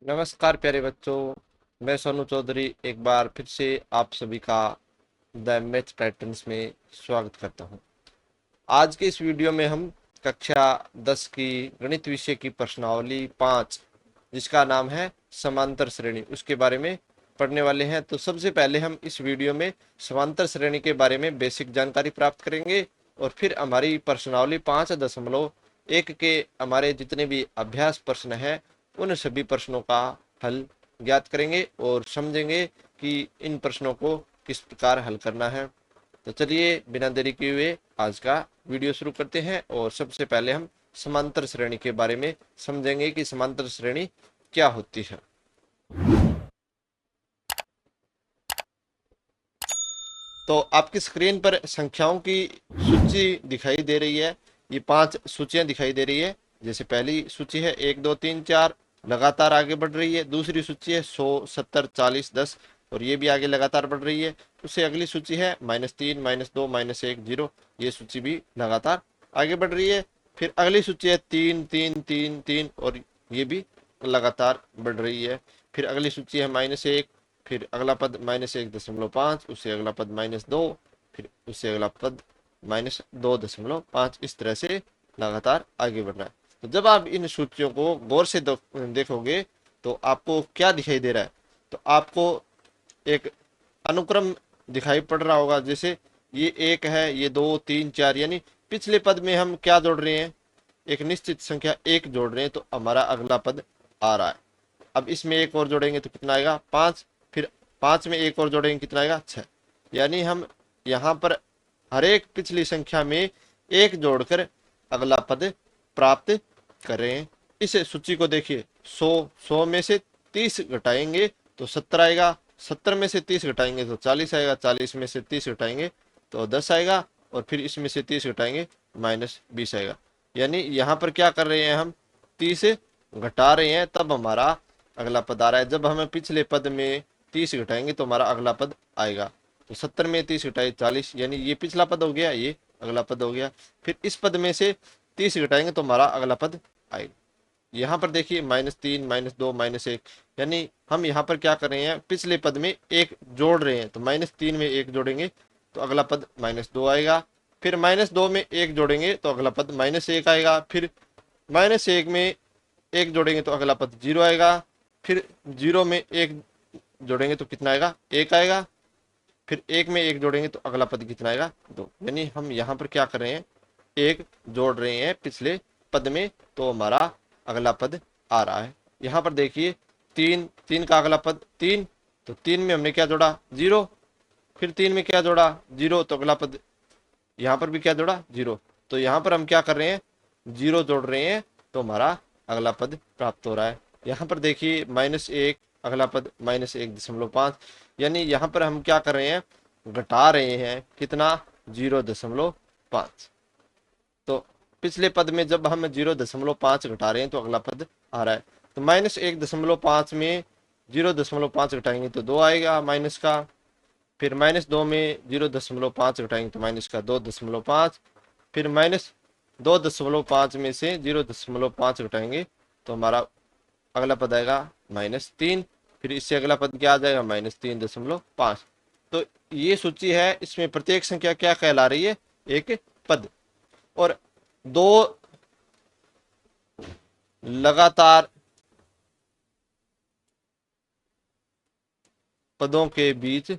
नमस्कार प्यारे बच्चों। मैं सोनू चौधरी एक बार फिर से आप सभी का द मैथ पैटर्न्स में स्वागत करता हूं। आज के इस वीडियो में हम कक्षा 10 की गणित विषय की प्रश्नावली 5 जिसका नाम है समांतर श्रेणी, उसके बारे में पढ़ने वाले हैं। तो सबसे पहले हम इस वीडियो में समांतर श्रेणी के बारे में बेसिक जानकारी प्राप्त करेंगे और फिर हमारी प्रश्नावली 5.1 के हमारे जितने भी अभ्यास प्रश्न हैं उन सभी प्रश्नों का हल ज्ञात करेंगे और समझेंगे कि इन प्रश्नों को किस प्रकार हल करना है। तो चलिए बिना देरी किए हुए आज का वीडियो शुरू करते हैं और सबसे पहले हम समांतर श्रेणी के बारे में समझेंगे कि समांतर श्रेणी क्या होती है। तो आपकी स्क्रीन पर संख्याओं की सूची दिखाई दे रही है। ये 5 सूचियां दिखाई दे रही है। जैसे पहली सूची है 1 2 3 4 लगातार आगे बढ़ रही है। दूसरी सूची है 100 70 40 10 और ये भी आगे लगातार बढ़ रही है। उससे अगली सूची है -3 -2 -1 0। ये सूची भी लगातार आगे बढ़ रही है। फिर अगली सूची है 3 3 3 3 और ये भी लगातार बढ़ रही है। फिर अगली सूची है -1, फिर अगला पद -1.5, उससे अगला पद -2, फिर उससे अगला पद -2.5। इस तरह से लगातार आगे बढ़ रहा है। तो जब आप इन सूचियों को गौर से देखोगे तो आपको क्या दिखाई दे रहा है। तो आपको एक अनुक्रम दिखाई पड़ रहा होगा। जैसे ये 1 है, ये 2 3 4, यानी पिछले पद में हम क्या जोड़ रहे हैं, एक निश्चित संख्या 1 जोड़ रहे हैं, तो हमारा अगला पद आ रहा है। अब इसमें एक और जोड़ेंगे तो कितना आएगा 5। फिर 5 में एक और जोड़ेंगे कितना आएगा 6। यानी हम यहाँ पर हर एक पिछली संख्या में एक जोड़कर अगला पद प्राप्त करें। इस सूची को देखिए, 100 में से 30 घटाएंगे तो 70 आएगा। 70 में से 30 घटाएंगे तो 40 आएगा। 40 में से 30 घटाएंगे तो 10 आएगा और फिर इसमें से 30 घटाएंगे -20 आएगा। यानी यहाँ पर क्या कर रहे हैं, हम 30 घटा रहे हैं तब हमारा अगला पद आ रहा है। जब हमें पिछले पद में 30 घटाएंगे तो हमारा अगला पद आएगा। तो 70 में 30 घटाए 40, यानी ये पिछला पद हो गया, ये अगला पद हो गया। फिर इस पद में से 30 घटाएंगे तो हमारा अगला पद आएगा। यहाँ पर देखिए -3 -2 -1, यानी हम यहाँ पर क्या कर रहे हैं, पिछले पद में एक जोड़ रहे हैं। तो -3 में एक जोड़ेंगे तो अगला पद -2 आएगा। फिर -2 में एक जोड़ेंगे तो अगला पद -1 आएगा। फिर -1 में एक जोड़ेंगे तो अगला पद 0 आएगा। फिर 0 में एक जोड़ेंगे तो कितना आएगा 1 आएगा। फिर 1 में एक जोड़ेंगे तो अगला पद कितना आएगा 2। यानी हम यहाँ पर क्या कर रहे हैं, एक जोड़ रहे हैं पिछले पद में तो हमारा अगला पद आ रहा है। यहाँ पर देखिए 3 का अगला पद 3, तो 3 में हमने क्या जोड़ा 0। फिर 3 में क्या जोड़ा 0, तो अगला पद यहाँ पर भी क्या जोड़ा 0। तो यहाँ पर हम क्या कर रहे हैं, 0 जोड़ रहे हैं तो हमारा अगला पद प्राप्त हो रहा है। यहाँ पर देखिए -1 अगला पद -1.5, यानी यहाँ पर हम क्या कर रहे हैं, घटा रहे हैं कितना 0.5। तो पिछले पद में जब हम 0.5 घटा रहे हैं तो अगला पद आ रहा है। तो -1.5 में 0.5 घटाएंगे तो 2 आएगा माइनस का। फिर -2 में 0.5 घटाएंगे तो माइनस का 2.5। फिर -2.5 में से 0.5 घटाएंगे तो हमारा अगला पद आएगा -3। फिर इससे अगला पद क्या आ जाएगा -3.5। तो ये सूची है, इसमें प्रत्येक संख्या क्या कहला रही है, एक पद। और दो लगातार पदों के बीच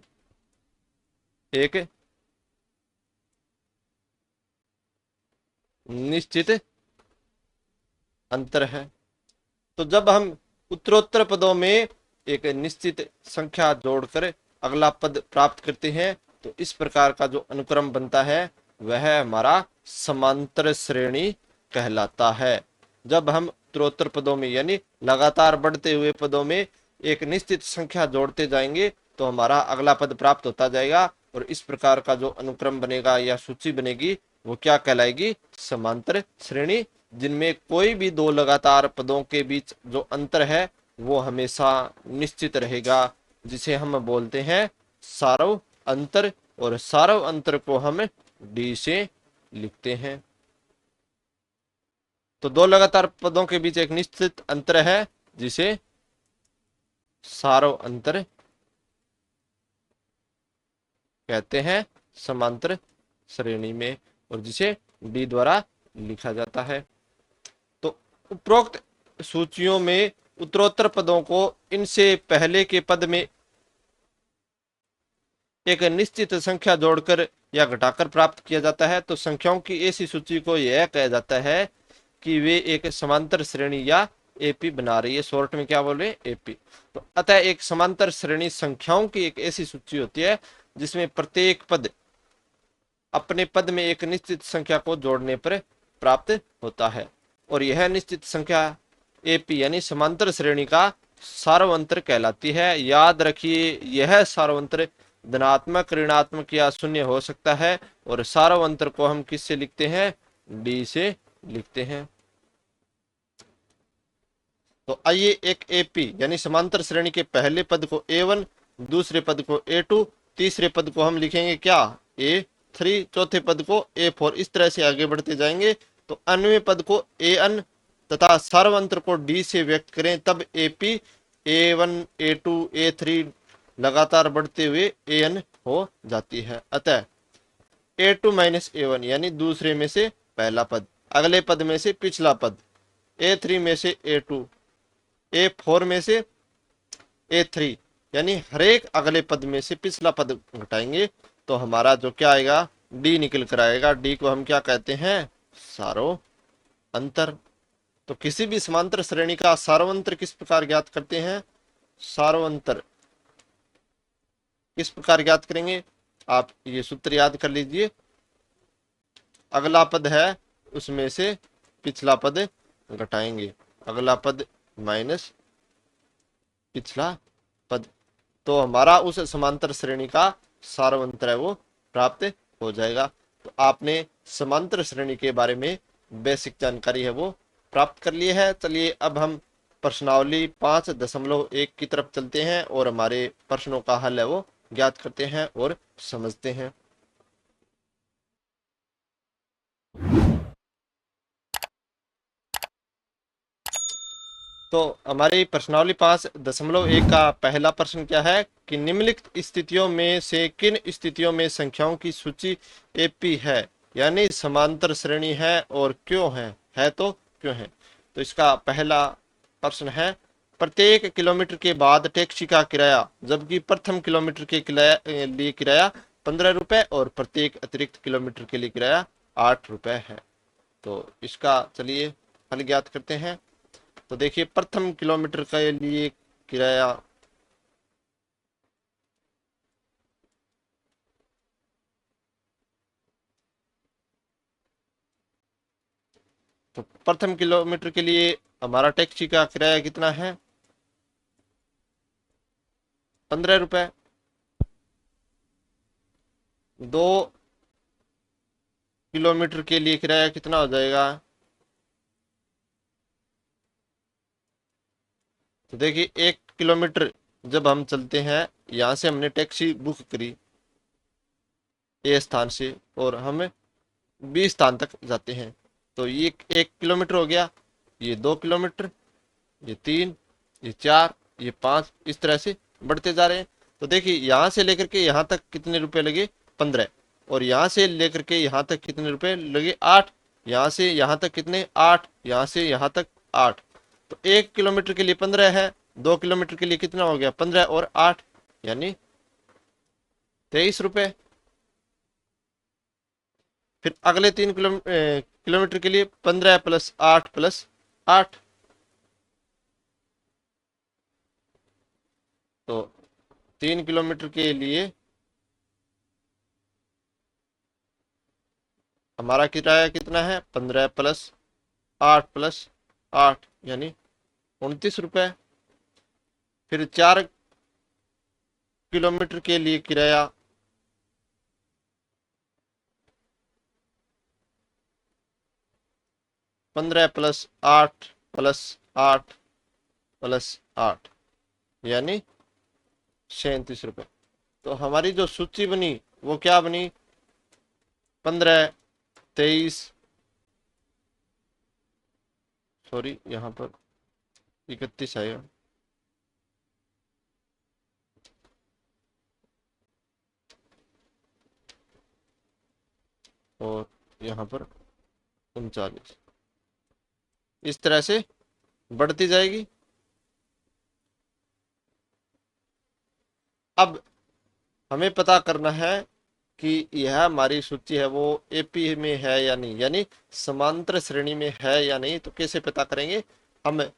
एक निश्चित अंतर है। तो जब हम उत्तरोत्तर पदों में एक निश्चित संख्या जोड़कर अगला पद प्राप्त करते हैं तो इस प्रकार का जो अनुक्रम बनता है वह हमारा समांतर श्रेणी कहलाता है। जब हम उत्तरोत्तर पदों में यानी लगातार बढ़ते हुए पदों में एक निश्चित संख्या जोड़ते जाएंगे तो हमारा अगला पद प्राप्त होता जाएगा और इस प्रकार का जो अनुक्रम बनेगा या सूची बनेगी वो क्या कहलाएगी, समांतर श्रेणी, जिनमें कोई भी दो लगातार पदों के बीच जो अंतर है वो हमेशा निश्चित रहेगा, जिसे हम बोलते हैं सारव अंतर। और सारव अंतर को हम डी से लिखते हैं। तो दो लगातार पदों के बीच एक निश्चित अंतर है जिसे सारो अंतर कहते हैं समांतर श्रेणी में, और जिसे डी द्वारा लिखा जाता है। तो उपरोक्त सूचियों में उत्तरोत्तर पदों को इनसे पहले के पद में एक निश्चित संख्या जोड़कर या घटाकर प्राप्त किया जाता है। तो संख्याओं की ऐसी सूची को यह कहा जाता है कि वे एक समांतर श्रेणी या एपी बना रही है। शॉर्ट में क्या बोल रहे हैं, एपी। तो अतः एक समांतर श्रेणी संख्याओं की एक ऐसी सूची होती है जिसमें प्रत्येक पद अपने पद में एक निश्चित संख्या को जोड़ने पर प्राप्त होता है, और यह निश्चित संख्या एपी यानी समांतर श्रेणी का सार्वंतर कहलाती है। याद रखिए, यह सार्वंतर धनात्मक, ऋणात्मक या शून्य हो सकता है, और सार्वंतर को हम किससे लिखते हैं, डी से लिखते हैं। तो आइए एक एपी यानी समांतर श्रेणी के पहले पद को ए1, दूसरे पद को ए2, तीसरे पद को हम लिखेंगे क्या, ए3, चौथे पद को ए4, इस तरह से आगे बढ़ते जाएंगे। तो अन्य पद को एन तथा सार्वंतर को डी से व्यक्त करें, तब एपी ए1, ए2, ए3 लगातार बढ़ते हुए एन हो जाती है। अतः ए2 माइनस ए1 यानी दूसरे में से पहला पद, अगले पद में से पिछला पद, ए3 में से ए2, ए4 में से ए3, यानी हर एक अगले पद में से पिछला पद घटाएंगे तो हमारा जो क्या आएगा, डी निकल कर आएगा। डी को हम क्या कहते हैं, सारो अंतर। तो किसी भी समांतर श्रेणी का सार्वंतर किस प्रकार ज्ञात करते हैं, सार्वंतर किस प्रकार ज्ञात करेंगे, आप ये सूत्र याद कर लीजिए। अगला पद है उसमें से पिछला पद घटाएंगे, अगला पद माइनस पिछला पद, तो हमारा उस समांतर श्रेणी का सार्वंतर है वो प्राप्त हो जाएगा। तो आपने समांतर श्रेणी के बारे में बेसिक जानकारी है वो प्राप्त कर ली है। चलिए अब हम प्रश्नावली 5.1 की तरफ चलते हैं और हमारे प्रश्नों का हल है वो ज्ञात करते हैं और समझते हैं। तो हमारी प्रश्नावली 5.1 का पहला प्रश्न क्या है कि निम्नलिखित स्थितियों में से किन स्थितियों में संख्याओं की सूची एपी है, यानी समांतर श्रेणी है, और क्यों है तो क्यों है। तो इसका पहला प्रश्न है, प्रत्येक किलोमीटर के बाद टैक्सी का किराया, जबकि प्रथम किलोमीटर के लिए किराया 15 रुपए और प्रत्येक अतिरिक्त किलोमीटर के लिए किराया 8 रुपए है। तो इसका चलिए हल ज्ञात करते हैं। तो देखिए प्रथम किलोमीटर के लिए किराया तो प्रथम किलोमीटर के लिए हमारा टैक्सी का किराया कितना है, 15 रुपए। 2 किलोमीटर के लिए किराया कितना हो जाएगा, तो देखिए 1 किलोमीटर जब हम चलते हैं, यहाँ से हमने टैक्सी बुक करी ए स्थान से और हम बी स्थान तक जाते हैं, तो ये 1 किलोमीटर हो गया, ये 2 किलोमीटर, ये 3, ये 4, ये 5, इस तरह से बढ़ते जा रहे हैं। तो देखिए यहाँ से लेकर के यहाँ तक कितने रुपए लगे, 15, और यहाँ से लेकर के यहाँ तक कितने रुपए लगे, 8, यहाँ से यहाँ तक कितने, 8, यहाँ से यहाँ तक 8। तो 1 किलोमीटर के लिए 15 है, 2 किलोमीटर के लिए कितना हो गया, 15 और 8 यानी 23 रुपए। फिर अगले 3 किलोमीटर के लिए 15 प्लस 8 प्लस 8, तो 3 किलोमीटर के लिए हमारा किराया कितना है, 15 प्लस 8 प्लस 8 यानी 29 रुपए। फिर 4 किलोमीटर के लिए किराया 15 प्लस 8 प्लस 8 प्लस 8 यानी 37 रुपए। तो हमारी जो सूची बनी वो क्या बनी, 15, 23, सॉरी यहाँ पर 31 आएगा, और यहाँ पर 39, इस तरह से बढ़ती जाएगी। अब हमें पता करना है कि यह हमारी सूची है वो एपी में है या नहीं, यानी समांतर श्रेणी में है या नहीं। तो कैसे पता करेंगे, हम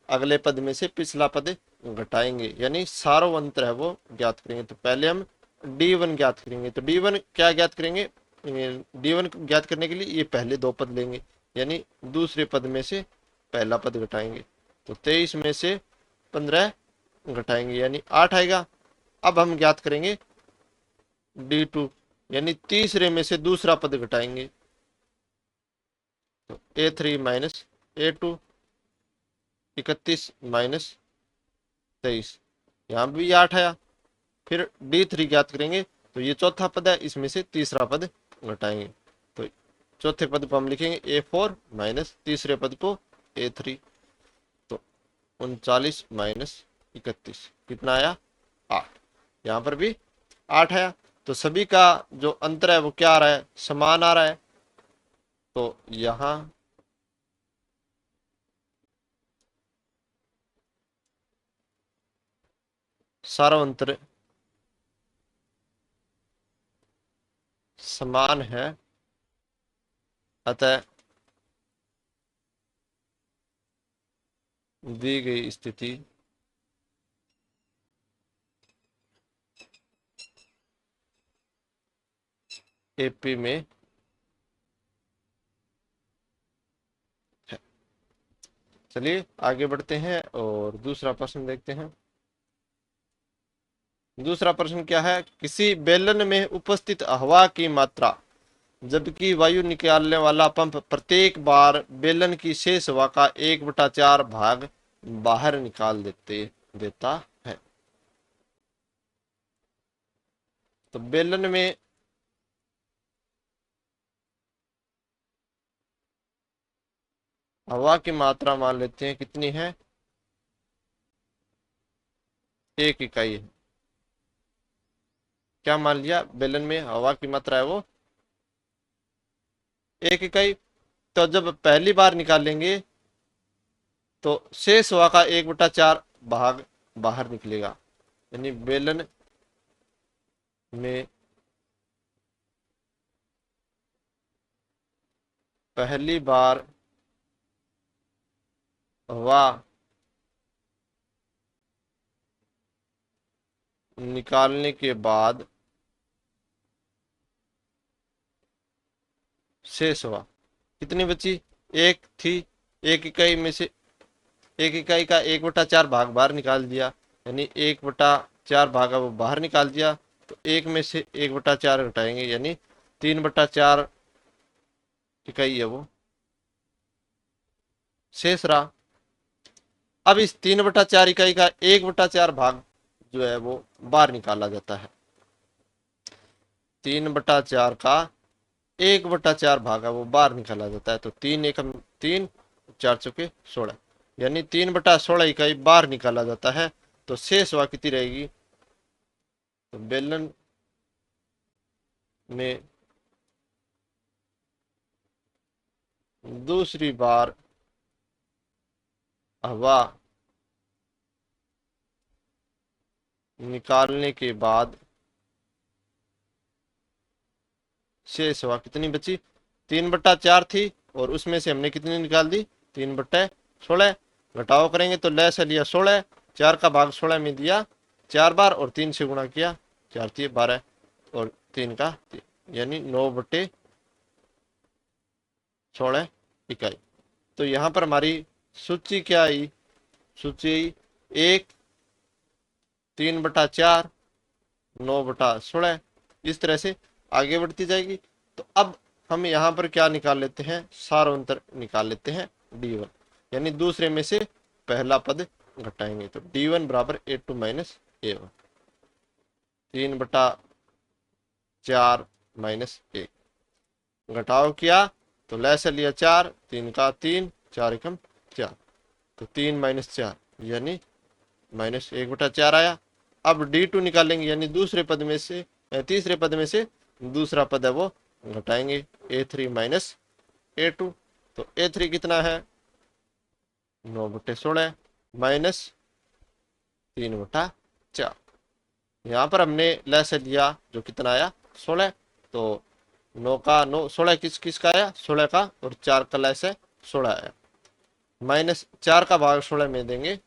अगले पद में से पिछला पद घटाएंगे, यानी सारोवंतर है वो ज्ञात करेंगे। तो पहले हम D1 ज्ञात करेंगे। तो D1 क्या ज्ञात करेंगे, D1 ज्ञात करने के लिए ये पहले दो पद लेंगे, यानी दूसरे पद में से पहला पद घटाएंगे। तो 23 में से 15 घटाएंगे, यानी 8 आएगा। अब हम ज्ञात करेंगे D2, यानी तीसरे में से दूसरा पद घटाएंगे। तो A3 माइनस A2, 31 माइनस 23, यहाँ भी 8 आया। फिर D3 ज्ञात करेंगे। तो ये चौथा पद है, इसमें से तीसरा पद घटाएंगे। तो चौथे पद को हम लिखेंगे A4 माइनस तीसरे पद को A3। तो 39 माइनस 31 कितना आया, 8। यहाँ पर भी 8 आया। तो सभी का जो अंतर है वो क्या आ रहा है, समान आ रहा है। तो यहां सारा अंतर समान है, अतः दी गई स्थिति एपी में है। चलिए आगे बढ़ते हैं और दूसरा प्रश्न देखते हैं। दूसरा प्रश्न क्या है, किसी बेलन में उपस्थित हवा की मात्रा जबकि वायु निकालने वाला पंप प्रत्येक बार बेलन की शेष हवा का 1/4 भाग बाहर निकाल देता है। तो बेलन में हवा की मात्रा मान लेते हैं, कितनी है, 1 इकाई है। क्या मान लिया, बेलन में हवा की मात्रा है वो 1 इकाई। तो जब पहली बार निकालेंगे तो शेष हवा का 1/4 भाग बाहर निकलेगा, यानी बेलन में पहली बार हवा निकालने के बाद शेष हवा कितनी बची, 1 थी। 1 इकाई में से 1 इकाई का 1/4 भाग बाहर निकाल दिया, यानी 1/4 भाग वो बाहर निकाल दिया। तो 1 में से 1/4 घटाएंगे, यानी 3/4 इकाई है वो शेष रहा। अब इस 3/4 इकाई का 1/4 भाग जो है वो बाहर निकाला जाता है। 3/4 का 1/4 भाग है वो बाहर निकाला जाता है। तो 3 4 चौके 16, यानी 3/16 इकाई बाहर निकाला जाता है। तो शेष हवा कितनी रहेगी, तो बेलन में दूसरी बार हवा निकालने के बाद शेष हवा कितनी बची, 3/4 थी और उसमें से हमने कितनी निकाल दी, 3/16। घटाव करेंगे तो ले से लिया 16, 4 का भाग 16 में दिया 4 बार और 3 से गुणा किया, 4 थी 12 और 3 का 3, यानी 9/16 इकाई। तो यहाँ पर हमारी सूची क्या आई, सूची 1, 3/4, 9/16, इस तरह से आगे बढ़ती जाएगी। तो अब हम यहाँ पर क्या निकाल लेते हैं, सारांतर निकाल लेते हैं D1, यानी दूसरे में से पहला पद घटाएंगे। तो D1 बराबर A2 माइनस A1, 3/4 माइनस 1, घटाव किया तो लैसे लिया 4, 3 का 3, 4 एकम 4, तो 3 माइनस 4 यानी माइनस 1/4 आया। अब D2 निकालेंगे, यानी दूसरे पद में से तीसरे पद में से दूसरा पद है वो घटाएंगे A3 माइनस A2। तो A3 कितना है 9/16 माइनस 3/4। यहाँ पर हमने लैसे लिया जो कितना आया 16। तो 9 का 9 16 किस किस का आया 16 का, और 4 का लैसे 16 आया। माइनस 4 का भाग 16 में देंगे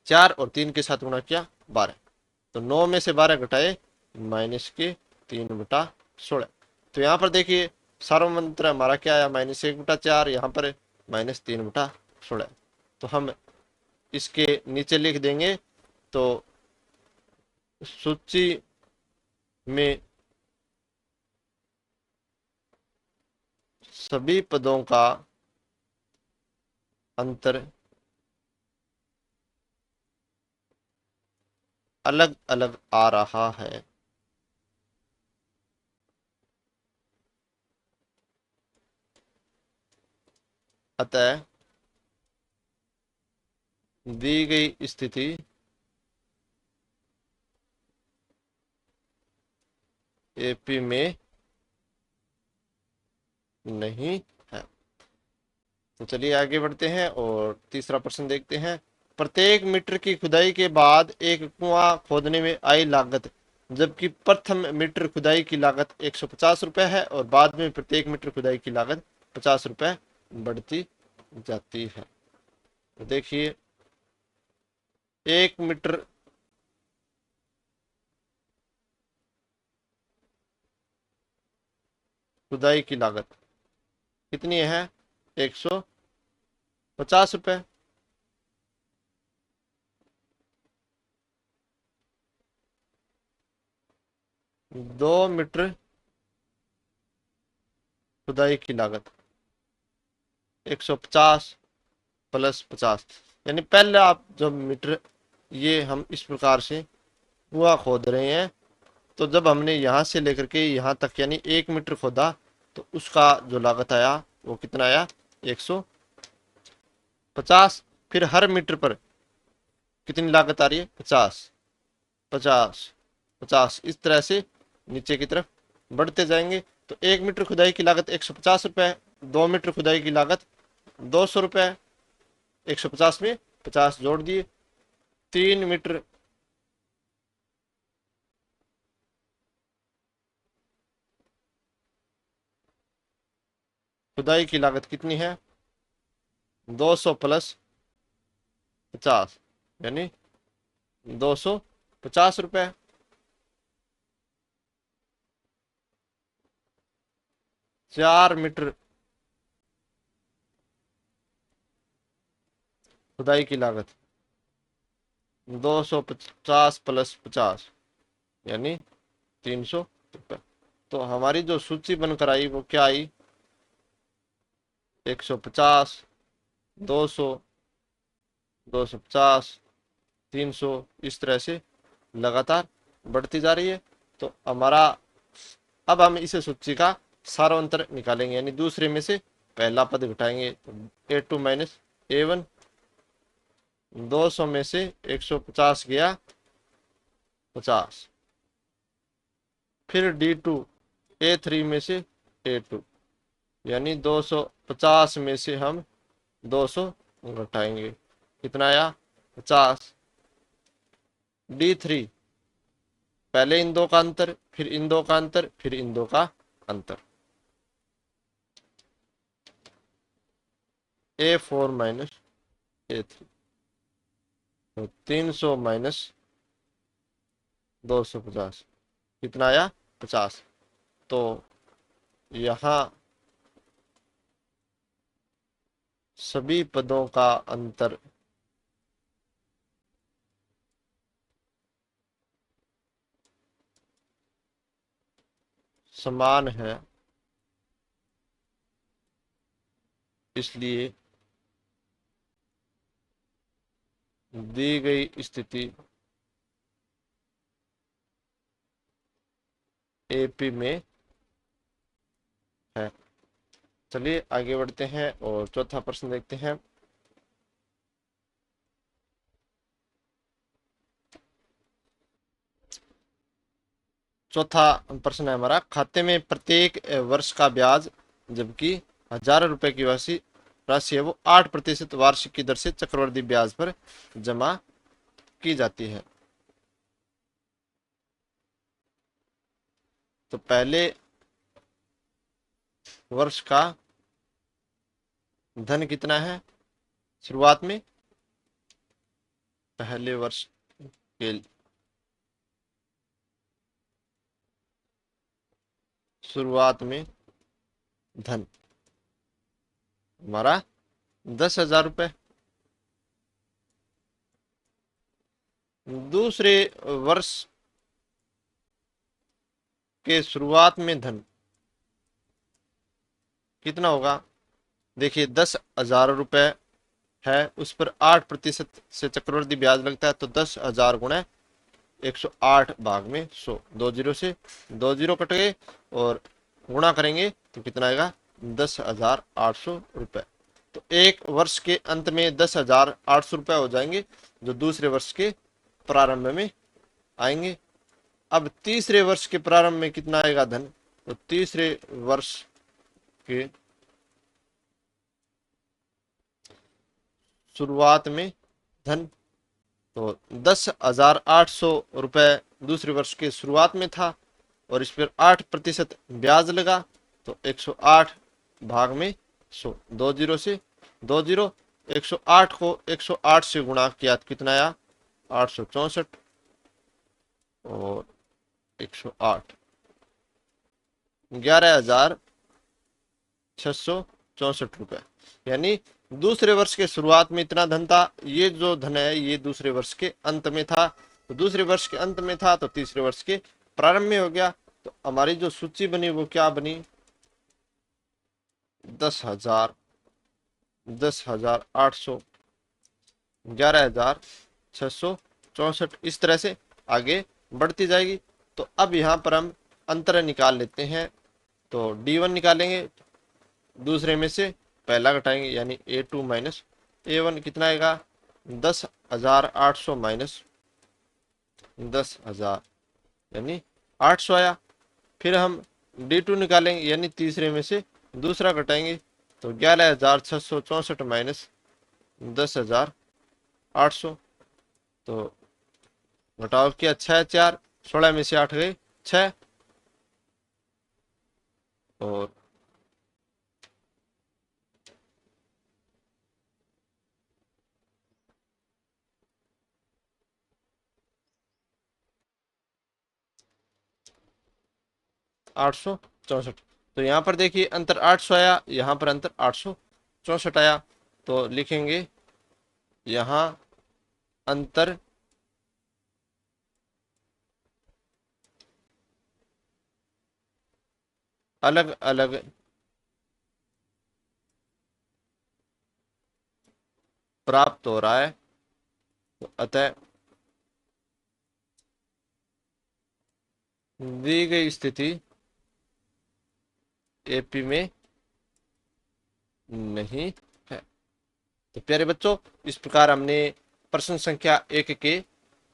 4, और 3 के साथ गुणा किया 12। तो 9 में से 12 घटाए माइनस के 3/16। तो यहाँ पर देखिए सार्वमंत्र हमारा क्या आया -1/4, यहाँ पर -3/16। तो हम इसके नीचे लिख देंगे। तो सूची में सभी पदों का अंतर अलग अलग आ रहा है। अतः दी गई स्थिति एपी में नहीं है। तो चलिए आगे बढ़ते हैं और तीसरा प्रश्न देखते हैं। प्रत्येक मीटर की खुदाई के बाद एक कुआं खोदने में आई लागत, जबकि प्रथम मीटर खुदाई की लागत 150 रुपए है और बाद में प्रत्येक मीटर खुदाई की लागत 50 रुपए बढ़ती जाती है। तो देखिए 1 मीटर खुदाई की लागत कितनी है 150 रुपए। 2 मीटर खुदाई की लागत 150 प्लस 50, यानी पहले आप जब मीटर ये हम इस प्रकार से कुआं खोद रहे हैं, तो जब हमने यहां से लेकर के यहां तक यानी 1 मीटर खोदा, तो उसका जो लागत आया वो कितना आया 150। फिर हर मीटर पर कितनी लागत आ रही है 50 50 50, इस तरह से नीचे की तरफ बढ़ते जाएंगे। तो 1 मीटर खुदाई की लागत 150 रुपए, 2 मीटर खुदाई की लागत 200 रुपए, 150 में 50 जोड़ दिए। 3 मीटर खुदाई की लागत कितनी है 200 प्लस 50, यानी 250 रुपए। 4 मीटर खुदाई की लागत 250 प्लस 50, यानी 300 रुपए। तो हमारी जो सूची बनकर आई वो क्या आई 150, 200, 250, 300, इस तरह से लगातार बढ़ती जा रही है। तो हमारा अब हम इसे सूची का सारांतर निकालेंगे, यानी दूसरे में से पहला पद घटाएंगे। तो A2 माइनस A1, 200 में से 150 गया 50, फिर D2 A3 में से A2, यानी 250 में से हम 200 घटाएंगे, कितना आया 50। D3 पहले इन दो का अंतर, फिर इन दो का अंतर, फिर इन दो का अंतर। A4 माइनस A3, तो 300 माइनस 250 कितना आया 50। तो यहाँ सभी पदों का अंतर समान है, इसलिए दी गई स्थिति एपी में है। चलिए आगे बढ़ते हैं और चौथा प्रश्न देखते हैं। चौथा प्रश्न है हमारा, खाते में प्रत्येक वर्ष का ब्याज, जबकि 1,000 रुपए की राशि राशि है वो 8% वार्षिक की दर से चक्रवृद्धि ब्याज पर जमा की जाती है। तो पहले वर्ष का धन कितना है शुरुआत में? पहले वर्ष के शुरुआत में धन हमारा 10,000 रुपए। दूसरे वर्ष के शुरुआत में धन कितना होगा? देखिए 10,000 रुपए है, उस पर 8% से चक्रवृद्धि ब्याज लगता है, तो 10,000 गुणे 108 भाग में 100, 20 से 20 कट गए और गुणा करेंगे तो कितना आएगा? 10,800 रुपए। तो एक वर्ष के अंत में 10,800 रुपए हो जाएंगे, जो दूसरे वर्ष के प्रारंभ में आएंगे। अब तीसरे वर्ष के प्रारंभ में कितना आएगा धन? तो तीसरे वर्ष के शुरुआत में धन, तो 10,800 रुपए दूसरे वर्ष के शुरुआत में था और इस पर 8% ब्याज लगा, तो 108 भाग में 100, 20 से 20, 108 को 108 से गुणा किया तो कितना आया? 864 और 108 11,664 रुपए। यानी दूसरे वर्ष के शुरुआत में इतना धन था, ये जो धन है ये दूसरे वर्ष के अंत में था। तो दूसरे वर्ष के अंत में था तो तीसरे वर्ष के प्रारंभ में हो गया। तो हमारी जो सूची बनी वो क्या बनी? 10,000, 10,800, 11,664, इस तरह से आगे बढ़ती जाएगी। तो अब यहाँ पर हम अंतर निकाल लेते हैं। तो D1 निकालेंगे, दूसरे में से पहला घटाएंगे, यानी A2 माइनस A1 कितना आएगा? 10,800 माइनस 10,000 यानी 800 आया। फिर हम D2 निकालेंगे, यानी तीसरे में से दूसरा घटाएंगे, तो 11,664 माइनस 10,800, तो घटाव किया 6 4, 16 में से 8 गए 6 और 864। तो यहाँ पर देखिए अंतर 800 आया, यहाँ पर अंतर 864 आया। तो लिखेंगे यहाँ अंतर अलग अलग प्राप्त हो रहा है, तो अतः दी गई स्थिति एपी में नहीं है। तो प्यारे बच्चों, इस प्रकार हमने प्रश्न संख्या 1 के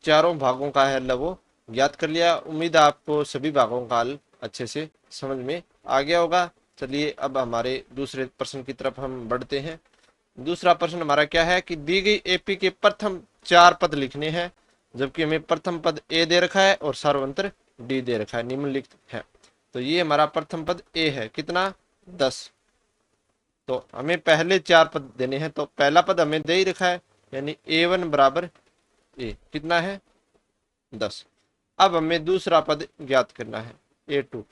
चारों भागों का हल वो ज्ञात कर लिया। उम्मीद है आपको सभी भागों का हल अच्छे से समझ में आ गया होगा। चलिए अब हमारे दूसरे प्रश्न की तरफ हम बढ़ते हैं। दूसरा प्रश्न हमारा क्या है कि दी गई एपी के प्रथम 4 पद लिखने हैं, जबकि हमें प्रथम पद ए दे रखा है और सार्वंतर डी दे रखा है, निम्नलिखित है। तो ये हमारा प्रथम पद ए है, कितना? 10। तो हमें पहले 4 पद देने हैं, तो पहला पद हमें दे ही रखा है, यानी A1 बराबर ए कितना है? 10। अब हमें दूसरा पद ज्ञात करना है A2।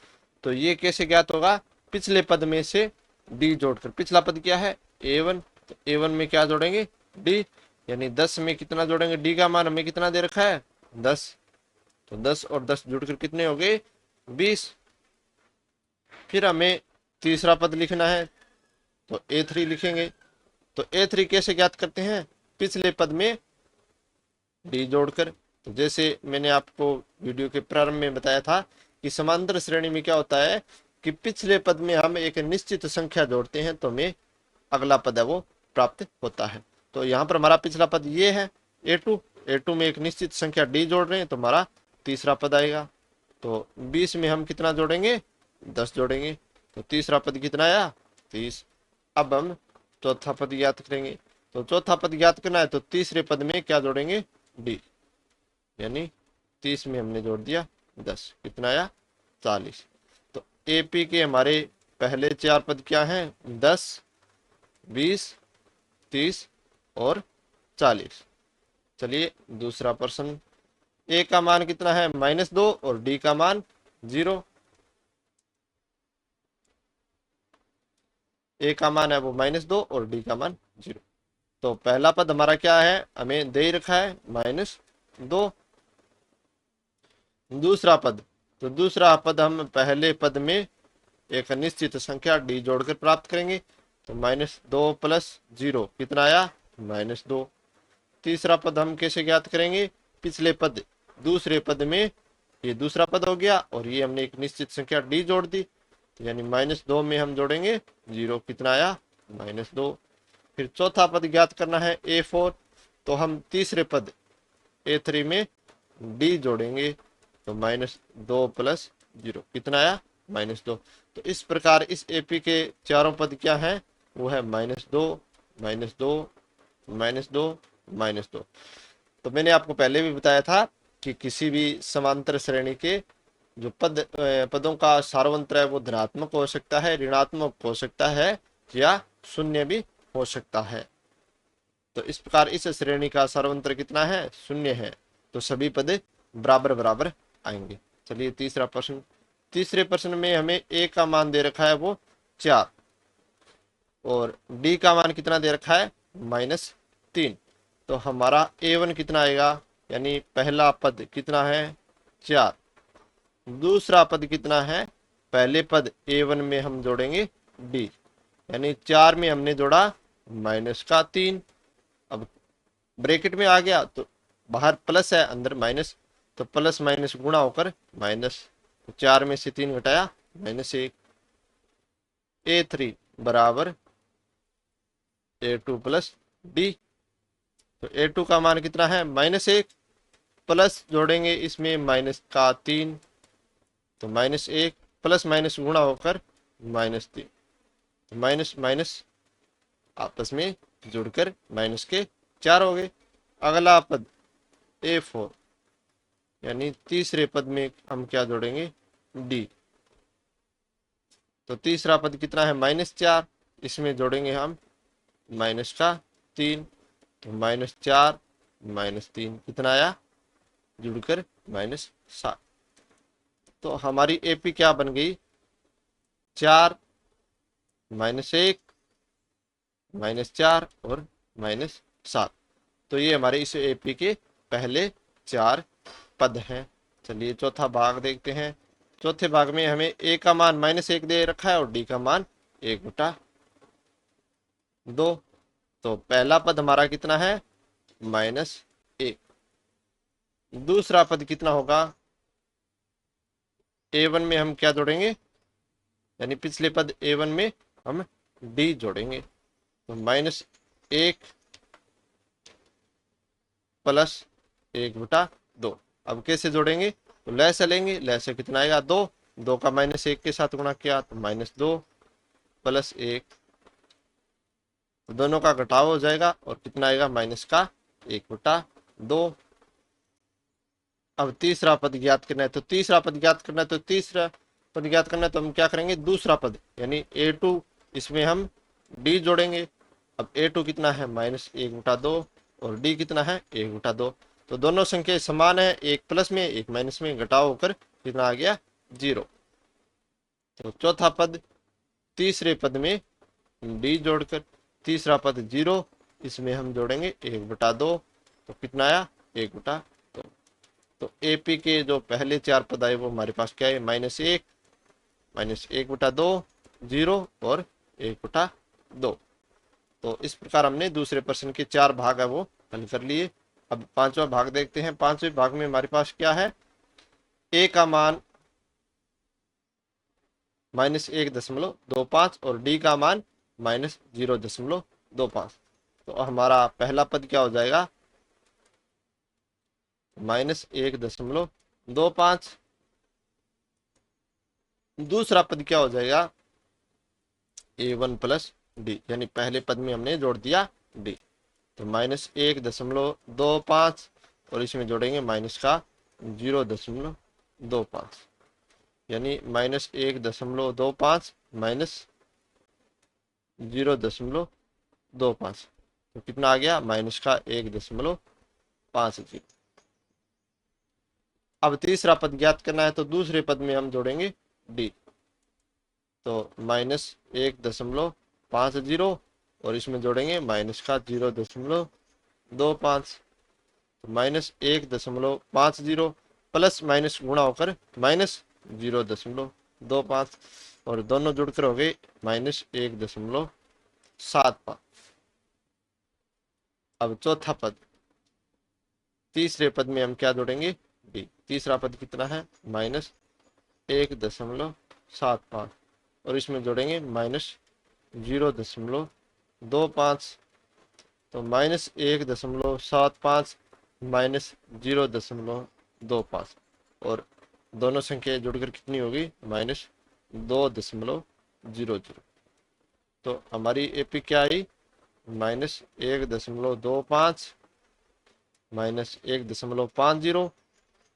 तो ये कैसे ज्ञात होगा? पिछले पद में से डी जोड़कर। पिछला पद क्या है? A1, तो A1 में क्या जोड़ेंगे? डी, यानी 10 में कितना जोड़ेंगे? डी का मान हमें कितना दे रखा है? 10। तो 10 और 10 जुड़कर कितने हो गए? 20। फिर हमें तीसरा पद लिखना है, तो A3 लिखेंगे। तो A3 कैसे ज्ञात करते हैं? पिछले पद में डी जोड़कर। तो जैसे मैंने आपको वीडियो के प्रारंभ में बताया था कि समांतर श्रेणी में क्या होता है कि पिछले पद में हम एक निश्चित संख्या जोड़ते हैं तो हमें अगला पद है वो प्राप्त होता है। तो यहाँ पर हमारा पिछला पद ये है A2 में एक निश्चित संख्या डी जोड़ रहे हैं तो हमारा तीसरा पद आएगा। तो 20 में हम कितना जोड़ेंगे, 10 जोड़ेंगे। तो तीसरा पद कितना आया, 30। अब हम चौथा पद ज्ञात करेंगे। तो चौथा पद ज्ञात करना है तो तीसरे पद में क्या जोड़ेंगे, डी, यानी 30 में हमने जोड़ दिया 10, कितना आया, 40। तो एपी के हमारे पहले चार पद क्या हैं, 10, 20, 30 और 40। चलिए दूसरा प्रश्न, ए का मान कितना है, -2 और डी का मान 0। ए का मान है वो -2 और डी का मान 0। तो पहला पद हमारा क्या है, हमें दे रखा है -2। दूसरा पद, तो दूसरा पद हम पहले पद में एक निश्चित संख्या डी जोड़कर प्राप्त करेंगे। तो -2 + 0 कितना आया, -2। तीसरा पद हम कैसे ज्ञात करेंगे, पिछले पद दूसरे पद में, ये दूसरा पद हो गया और ये हमने एक निश्चित संख्या डी जोड़ दी, तो यानी -2 में हम जोड़ेंगे 0, कितना आया, -2। फिर चौथा पद ज्ञात करना है A4, तो हम तीसरे पद A3 में डी जोड़ेंगे, तो -2 + 0 कितना आया, -2। तो इस प्रकार इस एपी के चारों पद क्या हैं, वो है -2, -2, -2, -2। तो मैंने आपको पहले भी बताया था कि किसी भी समांतर श्रेणी के जो पदों का सार्वंत्र है वो धनात्मक हो सकता है, ऋणात्मक हो सकता है या शून्य भी हो सकता है। तो इस प्रकार इस श्रेणी का सार्वंत्र कितना है, शून्य है। तो सभी पद बराबर बराबर आएंगे। चलिए तीसरा प्रश्न, तीसरे प्रश्न में हमें ए का मान दे रखा है वो 4 और डी का मान कितना दे रखा है, -3। तो हमारा A1 कितना आएगा, यानी पहला पद कितना है, 4। दूसरा पद कितना है, पहले पद A1 में हम जोड़ेंगे D, यानी 4 में हमने जोड़ा -3। अब ब्रैकेट में आ गया तो बाहर प्लस है अंदर माइनस, तो प्लस माइनस गुणा होकर माइनस। तो 4 में से 3 घटाया -1। A3 बराबर A2 + D। तो A2 का मान कितना है, -1, प्लस जोड़ेंगे इसमें -3, तो -1 प्लस माइनस गुणा होकर -3। तो माइनस माइनस आपस में जुड़कर -4 हो गए। अगला पद A4, यानी तीसरे पद में हम क्या जोड़ेंगे, D। तो तीसरा पद कितना है, -4, इसमें जोड़ेंगे हम -3, तो -4 -3 कितना आया, जुड़कर -7। तो हमारी एपी क्या बन गई, 4, -1, -4 और -7। तो ये हमारे इस एपी के पहले 4 पद हैं। चलिए चौथा भाग देखते हैं। चौथे भाग में हमें ए का मान -1 दे रखा है और डी का मान 1/2। तो पहला पद हमारा कितना है, -1। दूसरा पद कितना होगा, A1 में हम क्या जोड़ेंगे, यानी पिछले पद A1 में हम D जोड़ेंगे, तो -1 + 1/2। अब कैसे जोड़ेंगे, तो लय से लेंगे, लय से कितना आएगा, 2 का -1 के साथ गुणा किया तो -2 + 1, तो दोनों का घटाव हो जाएगा और कितना आएगा, -1/2। अब तीसरा पद ज्ञात करना है, तो तीसरा पद ज्ञात करना है, तो तीसरा पद ज्ञात करना है तो हम क्या करेंगे, दूसरा पद यानी A2, इसमें हम D जोड़ेंगे। अब A2 कितना है, -1/2 और D कितना है, 1/2। तो दोनों संख्या समान है, एक प्लस में एक माइनस में घटाव होकर कितना आ गया, 0। तो चौथा पद तीसरे पद में D जोड़कर, तीसरा पद 0, इसमें हम जोड़ेंगे 1/2, तो कितना आया, 1/2। तो एपी के जो पहले 4 पद आए वो हमारे पास क्या है, -1, -1/2, 0 और 1/2। तो इस प्रकार हमने दूसरे प्रश्न के 4 भाग है वो हल कर लिए। अब पांचवा भाग देखते हैं। पांचवें भाग में हमारे पास क्या है, ए का मान -1.25 और डी का मान -0.25। तो हमारा पहला पद क्या हो जाएगा, -1.25, दूसरा पद क्या हो जाएगा, A1 प्लस डी, यानी पहले पद में हमने जोड़ दिया डी। तो -1.25 और इसमें जोड़ेंगे माइनस का 0.25, यानी -1.25 -0.25, तो कितना आ गया, माइनस का 1.50। अब तीसरा पद ज्ञात करना है, तो दूसरे पद में हम जोड़ेंगे डी। तो -1.50 और इसमें जोड़ेंगे माइनस का 0.25, तो -1.50 प्लस माइनस गुणा होकर -0.25, और दोनों जुड़कर हो गए -1.75। अब चौथा पद, तीसरे पद में हम क्या जोड़ेंगे, डी। तीसरा पद कितना है, -1.75 और इसमें जोड़ेंगे -0.25, तो -1.75 -0.25, और दोनों संख्या जुड़कर कितनी होगी, -2.00। तो हमारी एपी क्या आई, -1.25 -1.50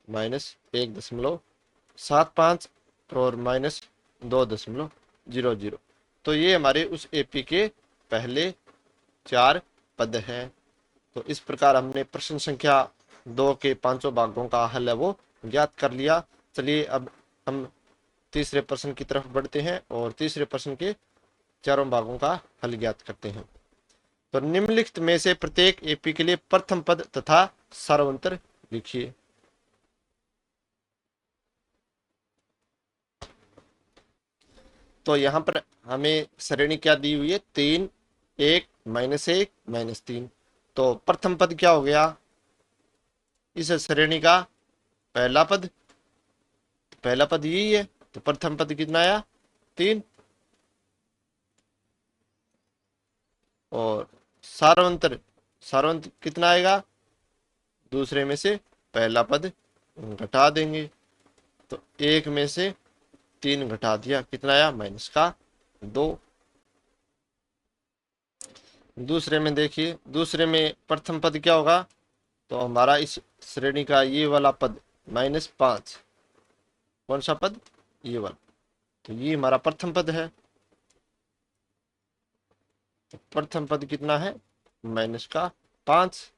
-1.75 और -2.00। तो ये हमारे उस एपी के पहले 4 पद हैं। तो इस प्रकार हमने प्रश्न संख्या 2 के 5 भागों का हल है वो ज्ञात कर लिया। चलिए अब हम तीसरे प्रश्न की तरफ बढ़ते हैं और तीसरे प्रश्न के चारों भागों का हल ज्ञात करते हैं। तो निम्नलिखित में से प्रत्येक एपी के लिए प्रथम पद तथा सार्वंतर लिखिए। तो यहाँ पर हमें श्रेणी क्या दी हुई है, 3 1 -1 -3। तो प्रथम पद क्या हो गया इस श्रेणी का, पहला पद, पहला पद यही है, तो प्रथम पद कितना आया, 3। और सार्वंतर, सार्वंतर कितना आएगा, दूसरे में से पहला पद घटा देंगे, तो 1 में से 3 घटा दिया, कितना आया, माइनस का 2। दूसरे में देखिए, दूसरे में प्रथम पद क्या होगा, तो हमारा इस श्रेणी का ये वाला पद -5, कौन सा पद, ये वाला, तो ये हमारा प्रथम पद है। तो प्रथम पद कितना है, माइनस का 5।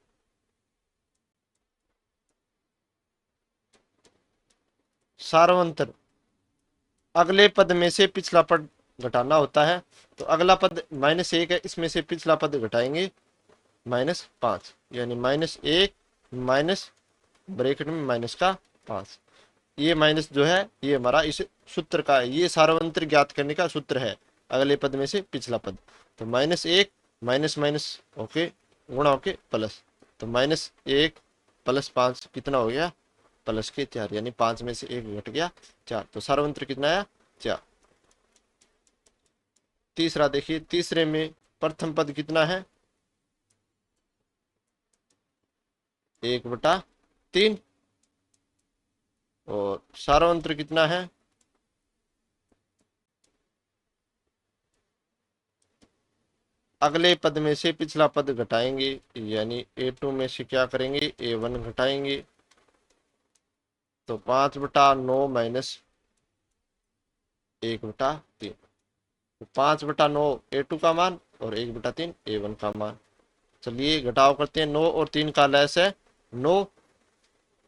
सार्वंतर, अगले पद में से पिछला पद घटाना होता है, तो अगला पद -1 है, इसमें से पिछला पद घटाएंगे -5, यानी -1 माइनस ब्रैकेट में माइनस का 5। ये माइनस जो है ये हमारा इस सूत्र का है, ये सार्वंतर ज्ञात करने का सूत्र है, अगले पद में से पिछला पद। तो -1 माइनस माइनस ओके गुणा होके प्लस, तो -1 प्लस 5 कितना हो गया, प्लस के 4, यानी 5 में से 1 घट गया 4, तो सार्वंतर कितना आया, 4। तीसरा देखिए, तीसरे में प्रथम पद कितना है, 1/3, और सार्वंतर कितना है, अगले पद में से पिछला पद घटाएंगे, यानी A2 में से क्या करेंगे, A1 घटाएंगे, तो 5/9 माइनस 1/3, 5/9 A2 का मान और 1/3 A1 का मान। चलिए घटाव करते हैं, 9 और 3 का लैस है 9,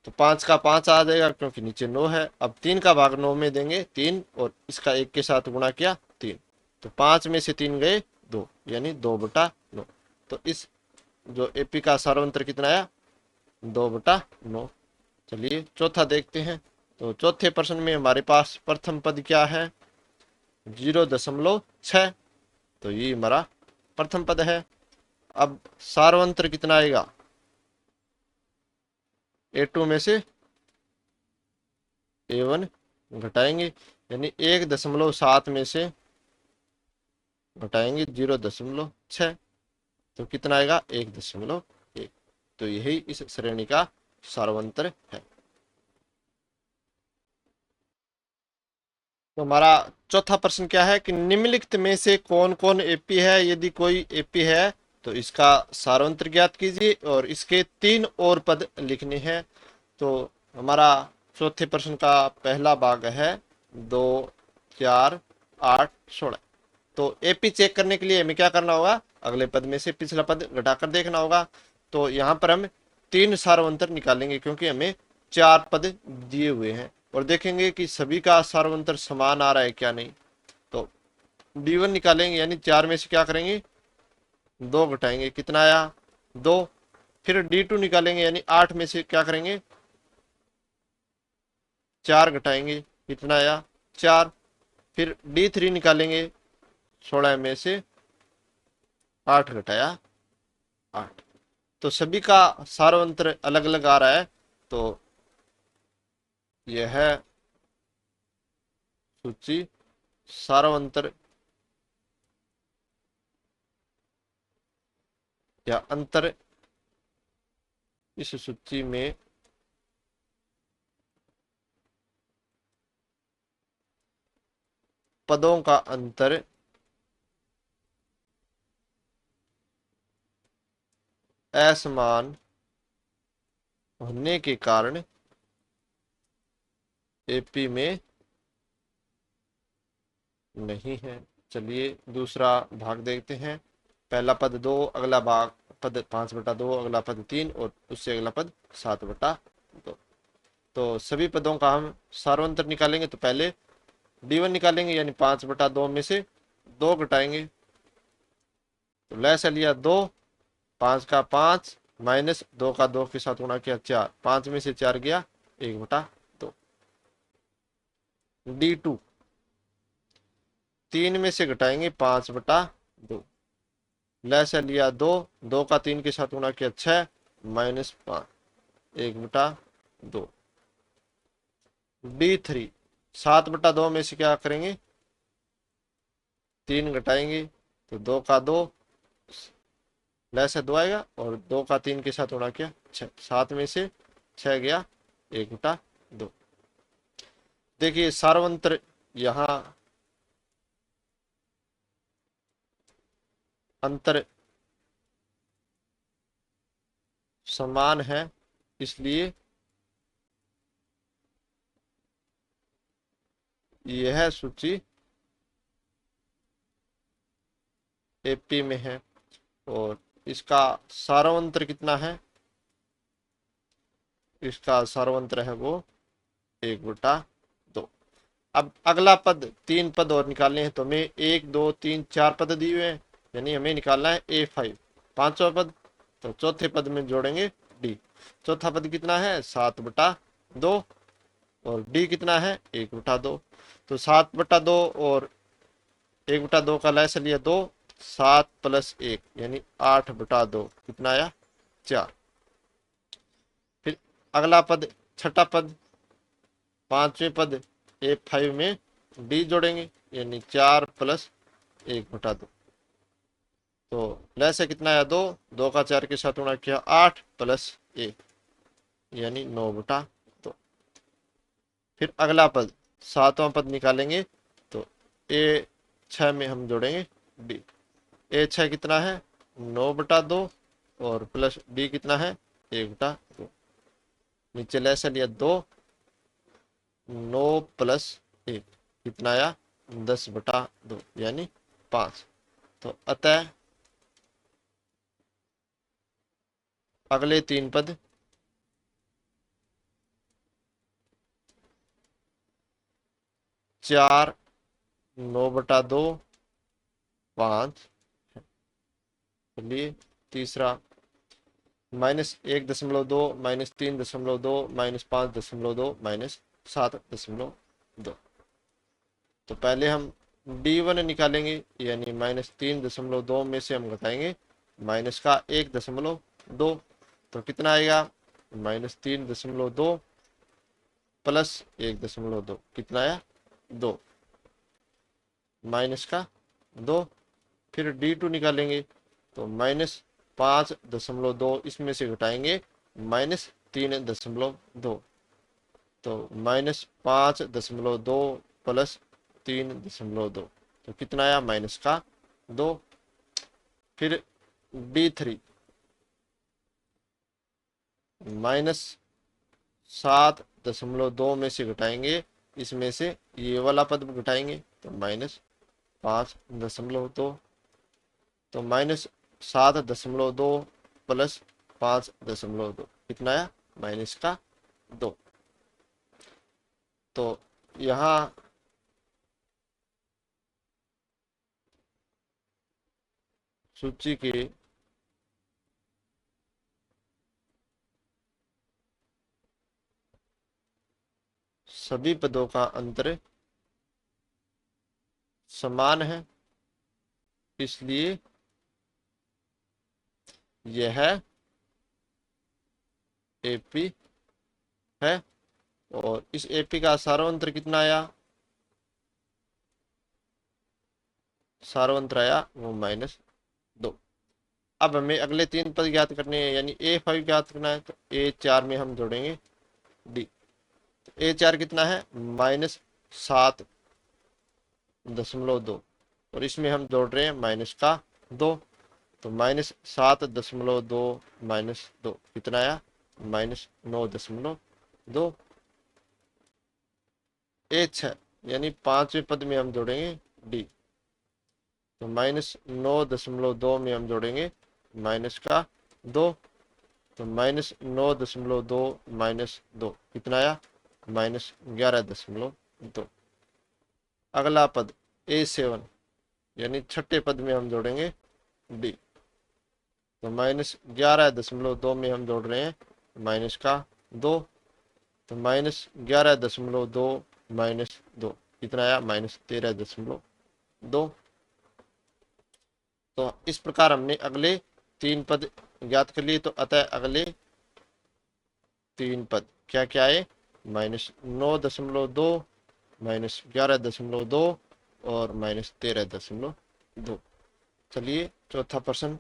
तो 5 का 5 आ जाएगा क्योंकि नीचे 9 है। अब 3 का भाग 9 में देंगे 3, और इसका 1 के साथ गुणा किया 3, तो 5 में से 3 गए 2, यानी 2/9। तो इस जो एपी का सार्वंतर कितना आया, 2/9। चलिए चौथा देखते हैं। तो चौथे प्रश्न में हमारे पास प्रथम पद क्या है, 0.6, तो ये हमारा प्रथम पद है। अब सार्वंतर कितना आएगा, A2 में से A1 घटाएंगे, यानी 1.7 में से घटाएंगे 0.6, तो कितना आएगा, 1.1। तो यही इस श्रेणी का सार्वंतर है। तो हमारा चौथा प्रश्न क्या है कि निम्नलिखित में से कौन कौन एपी है। यदि कोई एपी है तो इसका सारांतर ज्ञात कीजिए और इसके तीन और पद लिखने हैं। तो हमारा चौथे प्रश्न का पहला भाग है 2, 4, 8, 16। तो एपी चेक करने के लिए हमें क्या करना होगा, अगले पद में से पिछला पद घटाकर देखना होगा। तो यहाँ पर हम तीन सार्वंतर निकालेंगे क्योंकि हमें चार पद दिए हुए हैं और देखेंगे कि सभी का सार्वंतर समान आ रहा है क्या नहीं। तो D1 निकालेंगे यानी चार में से क्या करेंगे, दो घटाएंगे, कितना आया, दो। फिर D2 निकालेंगे यानी आठ में से क्या करेंगे, चार घटाएंगे, कितना आया, चार। फिर D3 निकालेंगे, 16 में से आठ घटाया, आठ। तो सभी का सार्वंतर अलग अलग आ रहा है। तो यह है सूची सार्वंतर या अंतर इस सूची में पदों का अंतर असमान होने के कारण एपी में नहीं है। चलिए दूसरा भाग देखते हैं। पहला पद दो, अगला भाग पद 5/2, अगला पद 3 और उससे अगला पद 7/2। तो सभी पदों का हम सार्वंतर निकालेंगे। तो पहले D1 निकालेंगे यानी 5/2 में से दो घटाएंगे। तो लैस लिया दो, पांच का पांच माइनस दो का दो के साथ गुणा किया चार, पांच में से चार गया 1/2। D2 तीन में से घटाएंगे 5/2, लैस लिया दो, दो का तीन के साथ गुणा किया 6 माइनस 5, 1/2। D3 7/2 में से क्या करेंगे, तीन घटाएंगे तो दो का दो, लैस दो आएगा और दो का तीन के साथ गुणा किया 6, सात में से 6 गया 1/2। देखिए सार्वंतर यहाँ अंतर समान है, इसलिए यह सूची एपी में है और इसका सार्वंतर कितना है, इसका सार्वंतर है वो 1/2। अब अगला पद तीन पद और निकालने हैं। तो हमें 1, 2, 3, 4 पद दिए हुए हैं यानी हमें निकालना है A5 पांचवा पद। तो चौथे पद में जोड़ेंगे D। चौथा पद कितना है, 7/2 और D कितना है 1/2। तो 7/2 और 1/2 का लैस लिया दो, 7 + 1 यानी 8/2, कितना आया, 4। फिर अगला पद छठा पद पांचवें पद A5 में D जोड़ेंगे यानी 4 + 1/2। तो लैस है कितना आया, दो, दो का चार के साथ गुणा किया 8 + 1 यानी 9/2। फिर अगला पद सातवां पद निकालेंगे। तो A6 में हम जोड़ेंगे D। A6 कितना है, 9/2 और प्लस D कितना है 1/2। नीचे लैस लिया दो, 9 + 1 कितना आया 10/2 यानी 5। तो अतः अगले तीन पद चार, 9/2, 5। चलिए तीसरा -1.2, -3.2, -5.2, -7.2। तो पहले हम D1 निकालेंगे यानी -3.2 में से हम घटाएंगे माइनस का 1.2। तो कितना आएगा, -3.2 + 1.2 कितना आया, 2, माइनस का 2। फिर D2 निकालेंगे तो -5.2 इसमें से घटाएंगे -3.2। तो -5.2 + 3.2। तो कितना आया? माइनस का 2। फिर D3 -7.2 में से घटाएंगे, इसमें से ये वाला पद घटाएंगे तो -5.2। तो -7.2 प्लस 5.2 कितना आया? माइनस का 2। तो यहाँ सूची के सभी पदों का अंतर समान है, इसलिए यह एपी है। और इस एपी का सार्वंत्र कितना आया? सार्वंत्र आया वो -2। अब हमें अगले 3 पद ज्ञात करने हैं, यानी A5 ज्ञात करना है। तो A4 में हम जोड़ेंगे D। A4 कितना है? -7.2। और इसमें हम जोड़ रहे हैं माइनस का 2। तो -7.2 -2 कितना आया? -9.2। A6 यानी 5वें पद में हम जोड़ेंगे D। तो -9.2 में हम जोड़ेंगे माइनस का 2। तो -9.2 -2 कितना आया? -11.2। अगला पद A7 यानी छठे पद में हम जोड़ेंगे D। तो -11.2 में हम जोड़ रहे हैं माइनस का 2। तो -11.2 -2 कितना आया? -13.2। तो इस प्रकार हमने अगले 3 पद ज्ञात कर लिए। तो अतः अगले 3 पद क्या क्या है? -9.2 -11.2 और -13.2। चलिए चौथा प्रश्न।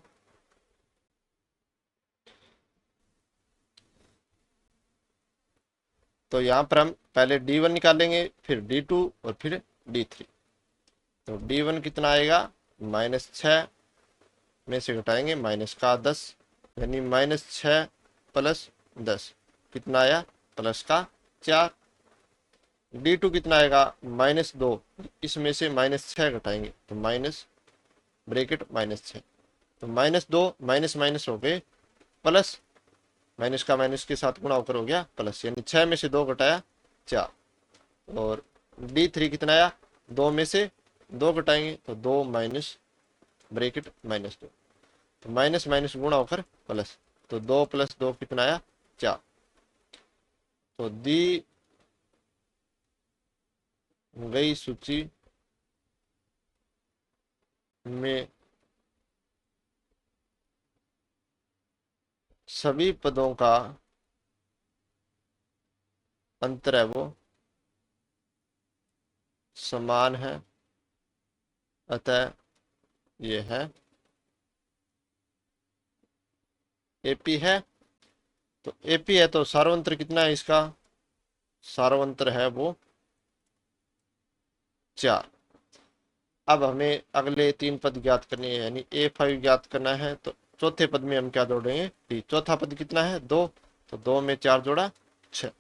तो यहाँ पर हम पहले D1 निकालेंगे, फिर D2 और फिर D3। तो D1 कितना आएगा? -6 में से घटाएंगे माइनस का 10, यानी -6 प्लस 10 कितना आया? प्लस का 4। D2 कितना आएगा? -2, इसमें से -6 घटाएंगे तो माइनस ब्रेकेट -6। तो -2 माइनस माइनस हो गए प्लस, माइनस का माइनस के साथ गुणा होकर हो गया प्लस, यानी 6 में से 2 घटाया 4। और D3 कितना आया? 2 में से 2 घटाएंगे तो 2 माइनस ब्रेकेट -2। तो माइनस माइनस गुणा होकर प्लस, तो 2 + 2 कितना आया? 4। तो दी गई सूची में सभी पदों का अंतर है वो समान है, अतः यह है एपी है। तो एपी है तो सार्वंत्र कितना है इसका? सार्वंत्र है वो 4। अब हमें अगले 3 पद ज्ञात करने हैं, यानी A5 ज्ञात करना है। तो चौथे पद में हम क्या जोड़ेंगे? D। चौथा पद कितना है? 2। तो 2 में 4 जोड़ा 6।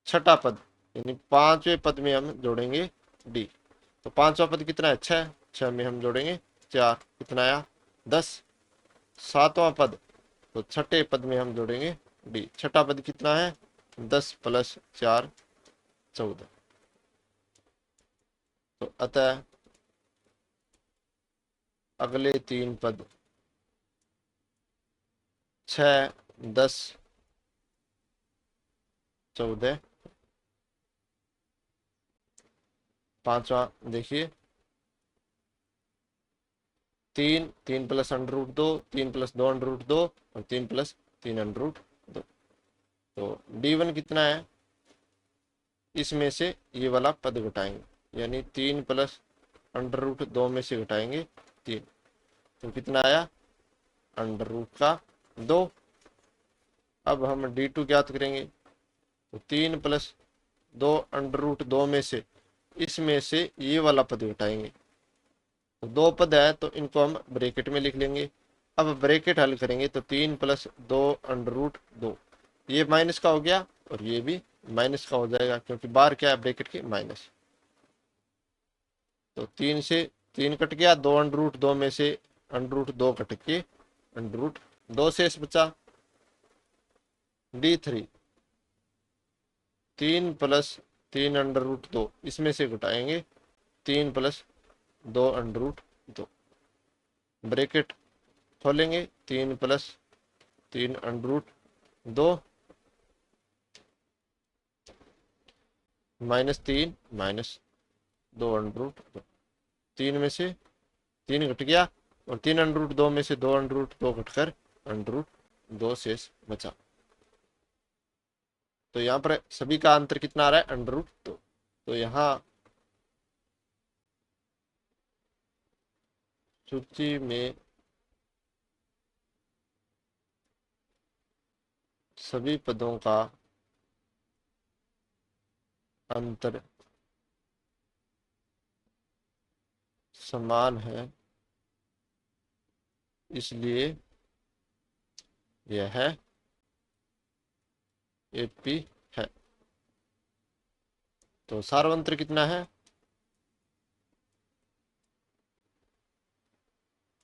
छठा पद यानी 5वें पद में हम जोड़ेंगे D। तो 5वां पद कितना है? 6। 6 में हम जोड़ेंगे 4, कितना आया? 10। 7वां पद, तो छठे पद में हम जोड़ेंगे D। छठा पद कितना है? 10 + 4 14। तो अतः अगले 3 पद 6 10 14। पांचवा देखिए, 3 3 + √2, 3 + 2 √2 और 3 + 3 √2। तो D1 कितना है? इसमें से ये वाला पद घटाएंगे, यानी 3 + √2 में से घटाएंगे 3। तो कितना आया? √2। अब हम D2 ज्ञात करेंगे। तो 3 + 2 √2 में से इसमें से ये वाला पद घटाएंगे। तो दो पद है तो इनको हम ब्रैकेट में लिख लेंगे। अब ब्रैकेट हल करेंगे तो 3+2 √2, ये माइनस का हो गया और ये भी माइनस का हो जाएगा, क्योंकि बाहर क्या है ब्रैकेट के माइनस। तो 3 से 3 कट गया, 2 √2 में से √2 कट के √2 शेष बचा। D3 3+3 √2, इसमें से घटाएंगे 3+2 √2, ब्रैकेट खोलेंगे 3+3 √2 -3 -2 √2, 3 में से 3 घट गया और 3 √2 में से 2 घटकर √2 शेष बचा। तो यहाँ पर सभी का अंतर कितना आ रहा है √2। तो यहाँ सूची में सभी पदों का अंतर समान है, इसलिए यह एपी है। तो सार्वंत्र कितना है?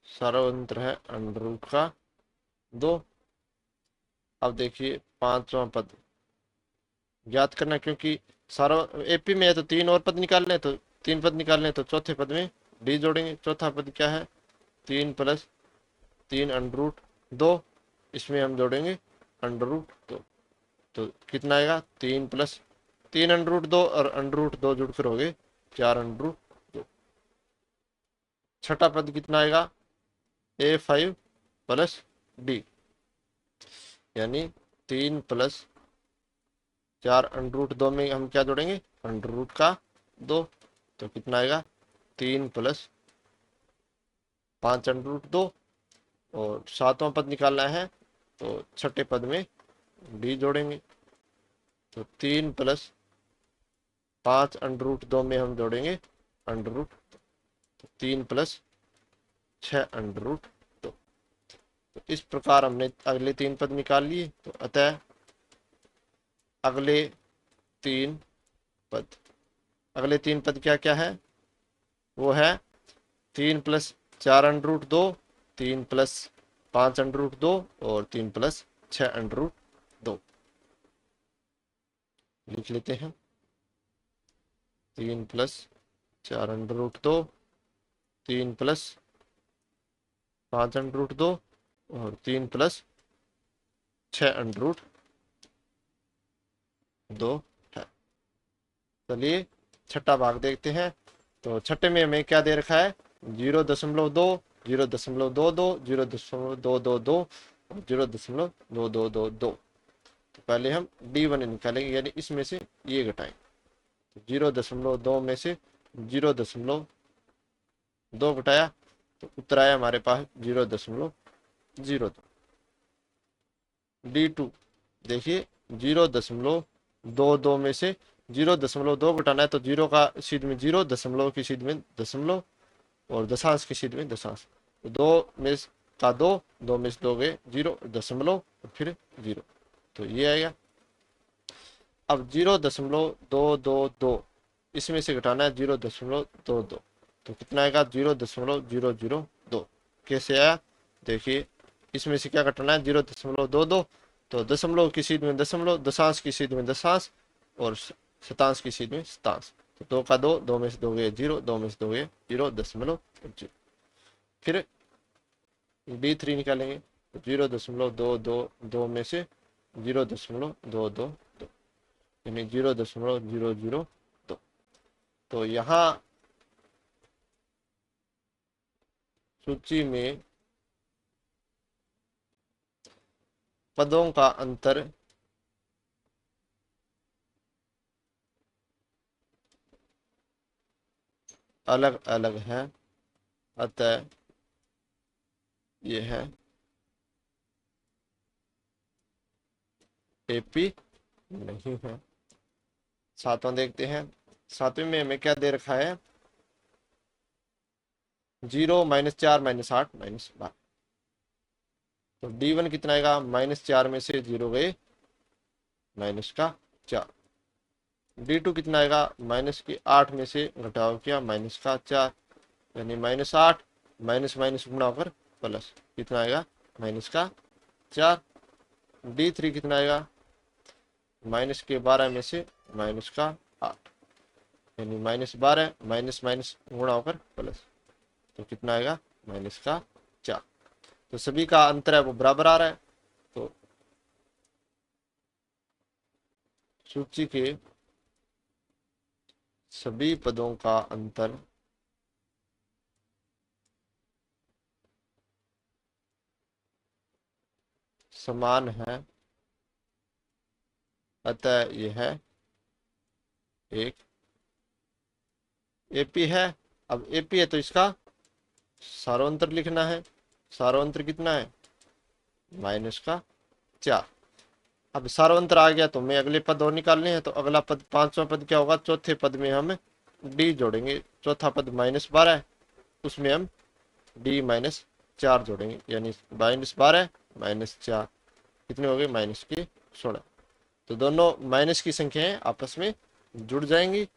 सार्वंत्र है √2। अब देखिए पांचवा पद ज्ञात करना, क्योंकि सार्व एपी में है तो 3 और पद निकालने, तो 3 पद निकालने तो चौथे पद में डी जोड़ेंगे। चौथा पद क्या है? 3+3 √2, इसमें हम जोड़ेंगे √2। तो कितना आएगा? 3+3 √2 और √2 जुड़कर हो गए 4 √2। छठा पद कितना आएगा? A5 + D, यानी 3+4 √2 में हम क्या जोड़ेंगे? √2। तो कितना आएगा? 3+5 √2। और सातवां पद निकालना है तो छठे पद में डी जोड़ेंगे। तो 3+5 √2 में हम जोड़ेंगे √2, तो 3+6 √2। तो इस प्रकार हमने अगले 3 पद निकाल लिए। तो अतः अगले 3 पद अगले 3 पद क्या क्या है? वो है 3+4 √2, 3+5 √2 और 3+6 √2। लिख लेते हैं। 3+4 √2, 3+5 √2 और 3+6 √2 है। चलिए छठा भाग देखते हैं। तो छठे में हमें क्या दे रखा है? 0.2, 0.22, 0.222 और 0.2222। तो पहले हम D1 निकालेंगे, यानी इसमें से ये घटाएं। तो 0.2 में से 0.2 घटाया तो उत्तर आया हमारे पास 0.02। D2 देखिए 0.22 में से 0.2 घटाना है तो 0 का सीध में 0, दशमलव की सीध में दशमलव और दशांश की सीध में दशांश। तो 2 में का 2, 2 में से 2 गए 0, दशमलव और फिर 0। तो ये आएगा। अब 0.222 इसमें से घटाना है 0.22। तो कितना आएगा? 0.002। कैसे आया? देखिए इसमें से क्या घटाना है? 0.22, तो दशमलव की सीध में दशमलव, दशांश की सीध में दशांश और शतांश की सीध में शतांश। तो 2 का 2, 2 में से 2 गए 0, 2 में से 2 गए 0.0। फिर D3 निकालेंगे तो 0.222 में से 0.222, यानी 0.002। तो यहाँ सूची में पदों का अंतर अलग अलग है, अतः यह है एपी नहीं है। सातवां देखते हैं। सातवें में हमें क्या दे रखा है, 0 -4 -8 -12। तो D1 कितना आएगा, -4 में से 0 गए, -4। D2 कितना आएगा, -8 में से घटाओ क्या, -4, यानी -8, माइनस माइनस गुणा होकर प्लस, कितना आएगा, -4। D3 कितना आएगा, -12 में से -8, यानी -12, माइनस माइनस गुणा होकर प्लस, तो कितना आएगा, -4। तो सभी का अंतर है वो बराबर आ रहा है। तो सूची के सभी पदों का अंतर समान है, अतः यह एक एपी है। अब एपी है तो इसका सारोंतर लिखना है। सारोंतर कितना है, -4। अब सारोंतर आ गया तो मैं अगले पद और निकालने हैं। तो अगला पद, पांचवा पद क्या होगा, चौथे पद में हम डी जोड़ेंगे। चौथा पद -12 है, उसमें हम D-4 जोड़ेंगे, यानी -12 -4 कितने हो गए, -16। तो दोनों माइनस की संख्याएं आपस में जुड़ जाएंगी।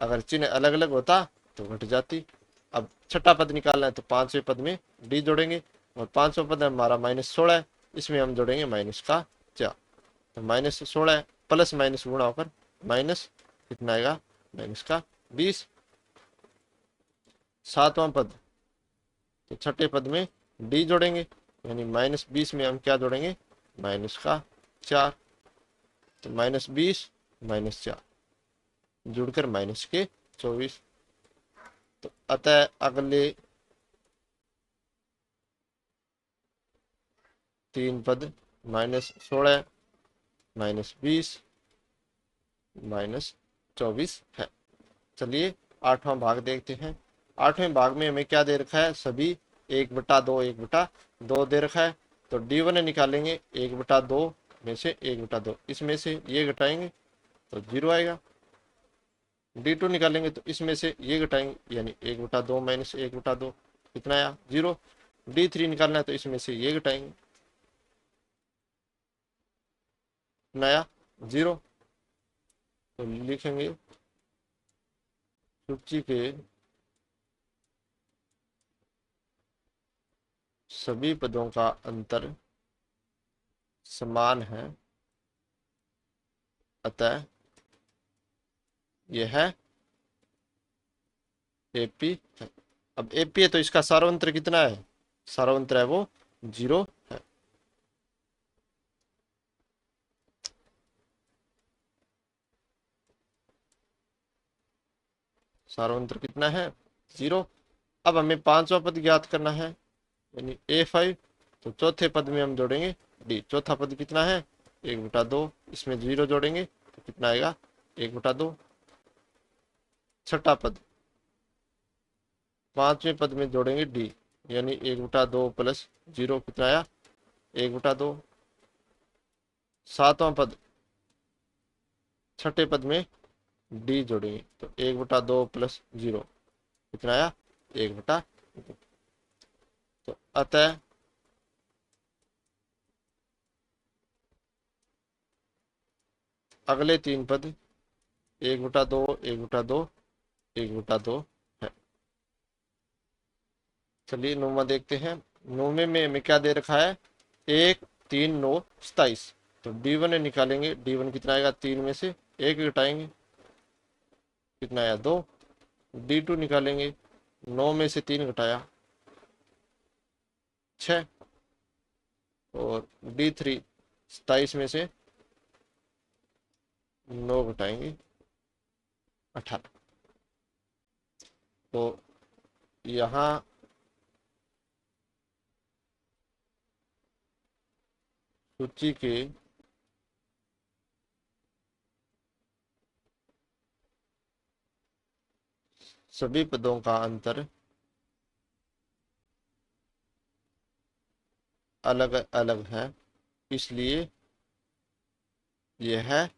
अगर चिन्ह अलग अलग होता तो घट जाती। अब छठा पद निकालना है तो पांचवें पद में डी जोड़ेंगे, और पांचवा पद हमारा -16 है, इसमें हम जोड़ेंगे -4। तो -16 प्लस माइनस गुणा होकर माइनस, कितना आएगा, -20। सातवां पद, तो छठे पद में डी जोड़ेंगे, यानी -20 में हम क्या जोड़ेंगे, -4। तो -20 -4 जुड़कर -24। तो अतः अगले तीन पद -16 -20 -24 है। चलिए आठवां भाग देखते हैं। आठवें भाग में हमें क्या दे रखा है, सभी 1/2 1/2 दे रखा है। तो D1 निकालेंगे, 1/2 में से 1/2, इसमें से ये घटाएंगे तो 0 आएगा। D2 निकालेंगे तो इसमें से ये घटाएंगे, यानी 1/2 माइनस 1/2 कितना आया, 0। D3 निकालना है तो इसमें से ये घटाएंगे, कितना आया, 0। तो लिखेंगे सूची के सभी पदों का अंतर समान है, अतः यह एपी है। अब एपी है तो इसका सार्वंत्र कितना है, सार्वंत्र है वो 0 है। सार्वंत्र कितना है, 0। अब हमें पांचवा पद ज्ञात करना है, यानी A5। तो चौथे पद में हम जोड़ेंगे डी। चौथा पद कितना है, 1/2, इसमें 0 जोड़ेंगे तो कितना आएगा, 1/2। छठा पद, पांचवें पद में जोड़ेंगे डी, यानी 1/2 प्लस 0 कितना आया, 1/2। सातवां पद, छठे पद में डी जोड़ेंगे तो 1/2 प्लस 0 कितना आया, 1/2। तो अतः अगले तीन पद 1/2 1/2 1/2 है। चलिए नौवां देखते हैं। नौवे में हमें क्या दे रखा है, 1 3 9 27। तो D1 निकालेंगे, D1 कितना आएगा, 3 में से 1 घटाएंगे, कितना आया, 2। D2 निकालेंगे, 9 में से 3 घटाया 6, और D3 27 में से 9 घटाएंगे 18। तो यहाँ सूची के सभी पदों का अंतर अलग अलग है, इसलिए यह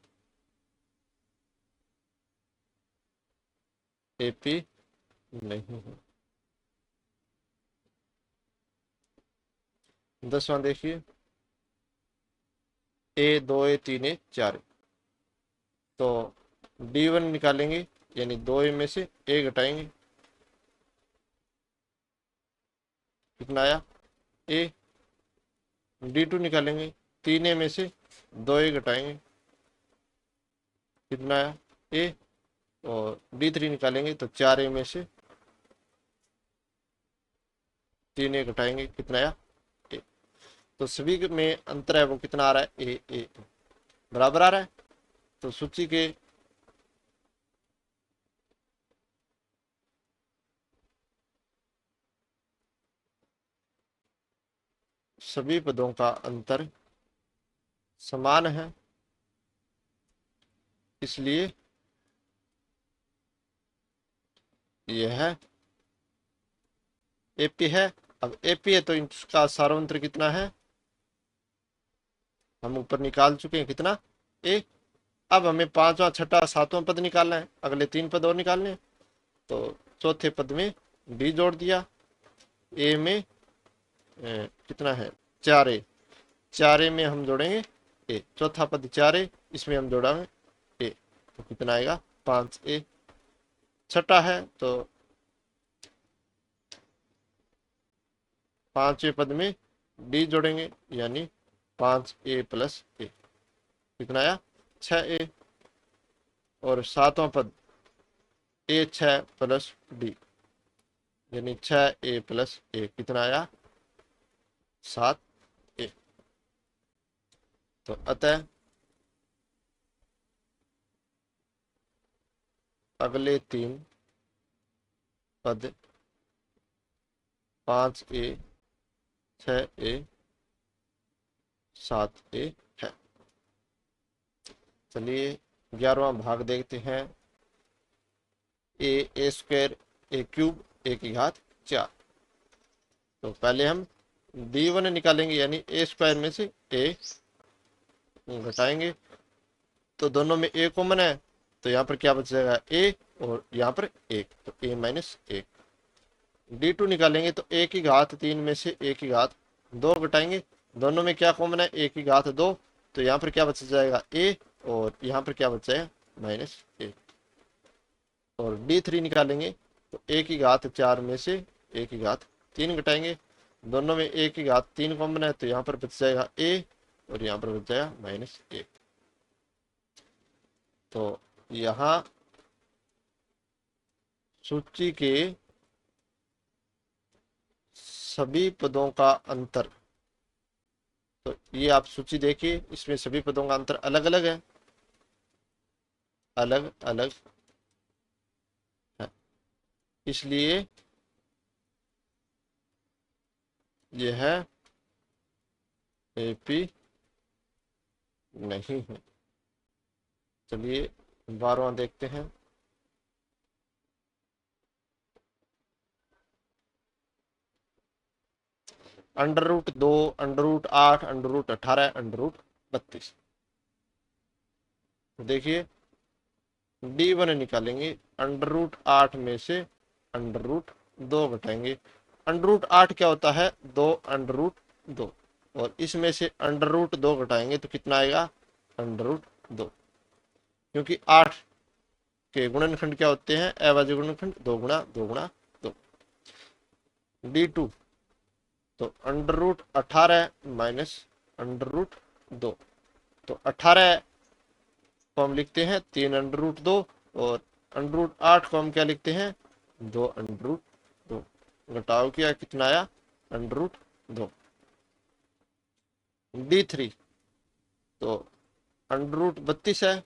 एपी नहीं है। 10वां देखिए, ए 2 ए 3 ए 4 ए। तो D1 निकालेंगे, यानी 2 ए में से ए घटाएंगे, कितना आया ए। D2 निकालेंगे, 3 ए में से 2 ए घटाएंगे, कितना आया ए। और D3 निकालेंगे तो 4 ए में से 3 ए घटाएंगे, कितना आया ए। तो सभी में अंतर है वो कितना आ रहा है ए ए, बराबर आ रहा है। तो सूची के सभी पदों का अंतर समान है, इसलिए यह एपी है। अब एपी है तो इसका सार्वंत्र कितना है, हम ऊपर निकाल चुके हैं, कितना ए। अब हमें पांचवा छठा सातवां पद निकालना है, अगले 3 पद और निकालने हैं। तो चौथे पद में डी जोड़ दिया, ए में कितना है 4 ए, 4 ए में हम जोड़ेंगे ए, चौथा पद 4 ए, इसमें हम जोड़ाएंगे ए, तो कितना आएगा 5 ए। छठा है तो पांचवें पद में डी जोड़ेंगे, यानी 5 ए प्लस ए, कितना आया 6 ए। और सातवां पद ए 6 प्लस डी, यानी 6 ए प्लस ए, कितना आया 7 ए। तो अतः अगले 3 पद 5 ए 6 ए 7 ए है। चलिए 11वां भाग देखते हैं, ए स्क्वायर ए क्यूब ए की घात 4। तो पहले हम D1 निकालेंगे, यानी ए स्क्वायर में से ए घटाएंगे, तो दोनों में ए कॉमन है, तो यहाँ पर क्या बच जाएगा ए, और यहाँ पर 1, तो ए माइनस 1। D2 निकालेंगे तो ए की घात 3 में से ए की घात 2 घटाएंगे, दोनों में क्या कॉमन है ए की घात 2, तो यहाँ पर क्या बच जाएगा ए, और यहाँ पर क्या बच जाएगा माइनस 1। और D3 निकालेंगे तो ए की घात 4 में से ए की घात 3 घटाएंगे, दोनों में ए की घात 3 कॉमन है, तो यहाँ पर बच जाएगा ए, और यहाँ पर बच जाएगा माइनस 1। तो यहाँ सूची के सभी पदों का अंतर, तो ये आप सूची देखिए, इसमें सभी पदों का अंतर अलग अलग है, अलग अलग है, इसलिए यह एपी नहीं है। चलिए 12वां देखते हैं, √2 √8 √18 √32। देखिए D1 निकालेंगे, √8 में से √2 घटाएंगे, √8 क्या होता है 2 √2, और इसमें से √2 घटाएंगे तो कितना आएगा √2, क्योंकि 8 के गुणनखंड क्या होते हैं अभाज्य गुणनखंड, 2 गुणा 2 गुणा 2। D2 तो √18 माइनस √2, तो 18 को हम लिखते हैं 3 √2, और √8 को हम क्या लिखते हैं 2 √2। घटाओ किया कितना आया √2। D3 तो √32 है,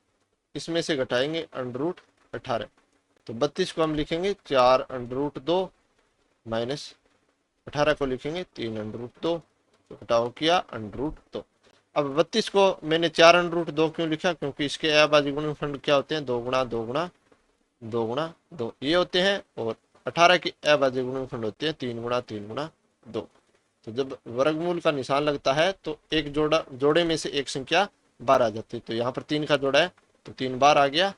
इसमें से घटाएंगे √18, तो 32 को हम लिखेंगे 4 √2 माइनस 18 को लिखेंगे 3 √2, तो घटाओ किया √2। अब 32 को मैंने 4 √2 क्यों लिखा, क्योंकि इसके अभाज्य गुणनखंड क्या होते हैं 2 गुणा 2 गुणा 2 गुणा 2 ये होते हैं, और 18 के अभाज्य गुणनखंड होते हैं 3 गुणा 3 गुणा 2। तो जब वर्गमूल का निशान लगता है तो एक जोड़े में से एक संख्या बाहर आ जाती है, तो यहाँ पर 3 का जोड़ा है तो 3 बाहर आ गया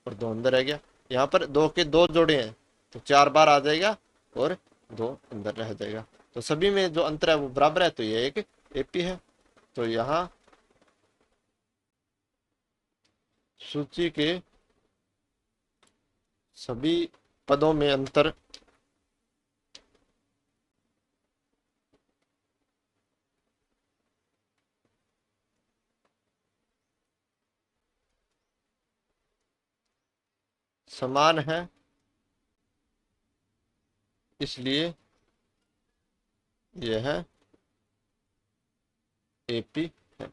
और 2 अंदर रह गया। यहाँ पर दो के दो जोड़े हैं तो 4 बार आ जाएगा और 2 अंदर रह जाएगा। तो सभी में जो अंतर है वो बराबर है, तो ये एक एपी है। तो यहाँ सूची के सभी पदों में अंतर समान है, इसलिए यह एपी है।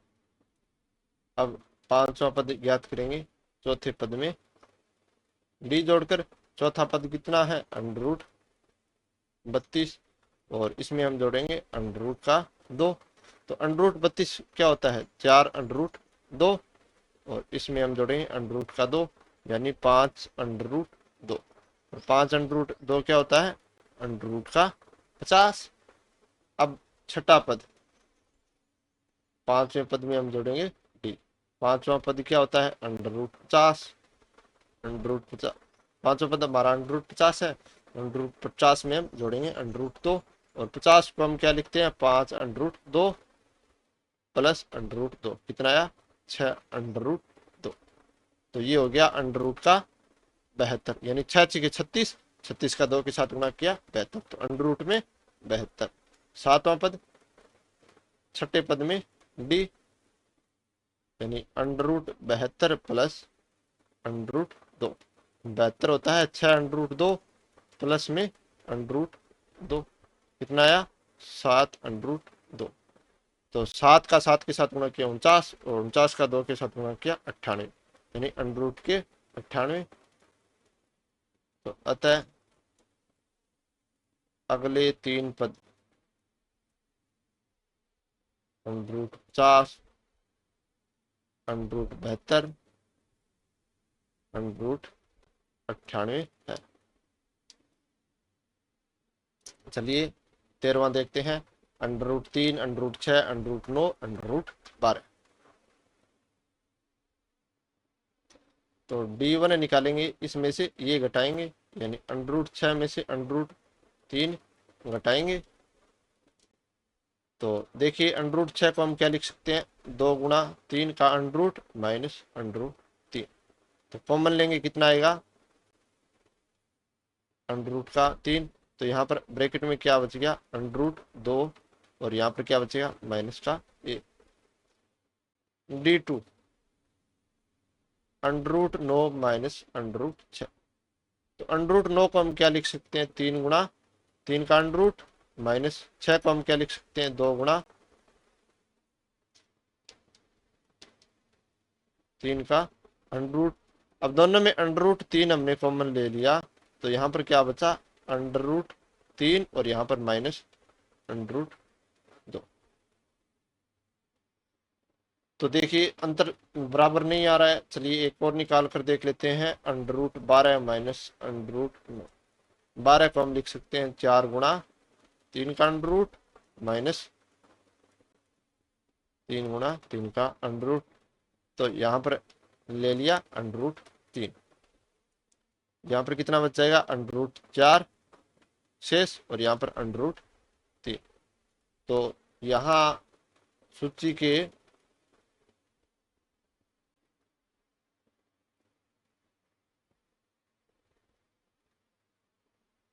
अब पांचवा पद ज्ञात करेंगे। चौथे पद में डी जोड़कर चौथा पद कितना है, अंडर रूट 32, और इसमें हम जोड़ेंगे अंडर रूट का 2। तो अंडर रूट 32 क्या होता है, 4 अंडर रूट 2, और इसमें हम जोड़ेंगे अंडर रूट का 2, यानी 5 अंडर रूट 2। और 5 अंडर रूट 2 क्या होता है, अंडर रूट का 50। अब छठा पद, पांचवें पद में हम जोड़ेंगे डी। पांचवा पद क्या होता है, अंडर रूट 50। अंडर रूट 50, पांचवा पद हमारा अंडर रूट 50 है। अंडर रूट 50 में हम जोड़ेंगे अंडर रूट 2, और 50 को हम क्या लिखते हैं, 5 under root 2 plus under root 2, कितना आया, 6 अंडर रूट 2। तो ये हो गया अंडर रूट का 72, यानी 6 6 36, 36 का 2 के साथ गुणा किया 72, तो अंडर रूट में 72। सातवां पद, छठे पद में डी, यानी under root 72 plus under root 2। 72 होता है 6 अंडर रूट 2 प्लस में अंडर रूट 2, कितना आया, 7 अंडर रूट 2। तो 7 का 7 के साथ गुणा किया 49, और 49 का 2 के साथ गुणा किया 98, यानी अंडर रूट के 98। तो अतः अगले 3 पद under root 50, under root 72, under root 98 है। चलिए 13वां देखते हैं, under root 3, under root 6, under root 9, under root 12। तो D1 निकालेंगे, इसमें से ये घटाएंगे, यानी अंडर रूट 6 में से अंडर रूट 3 घटाएंगे। तो देखिए अंडर रूट 6 को हम क्या लिख सकते हैं, 2 गुणा 3 का under root minus under root 3। तो कॉमन लेंगे, कितना आएगा, अंडर रूट का 3। तो यहाँ पर ब्रैकेट में क्या बच गया, अंडर रूट 2, और यहाँ पर क्या बचेगा, माइनस का 1। D2 under root 9 minus under root 6। तो अंडर रूट 9 को हम क्या लिख सकते हैं, 3 गुणा 3 का अंडर रूट, माइनस 6 को हम क्या लिख सकते हैं, 2 गुणा 3 का अंडर रूट। अब दोनों में अंडर रूट 3 हमने कॉमन ले लिया, तो यहाँ पर क्या बचा, अंडर रूट 3, और यहाँ पर माइनस अंडर रूट 2। तो देखिए अंतर बराबर नहीं आ रहा है। चलिए एक और निकाल कर देख लेते हैं, under root 12 minus under root 9। 12 को हम लिख सकते हैं 4 गुणा 3 का अंडर रूट माइनस 3 गुणा 3 का अंडर रूट। तो यहाँ पर ले लिया अंडर रूट 3, यहाँ पर कितना बच जाएगा, अंडर रूट 4 शेष, और यहाँ पर अंडर रूट 3। तो यहाँ सूची के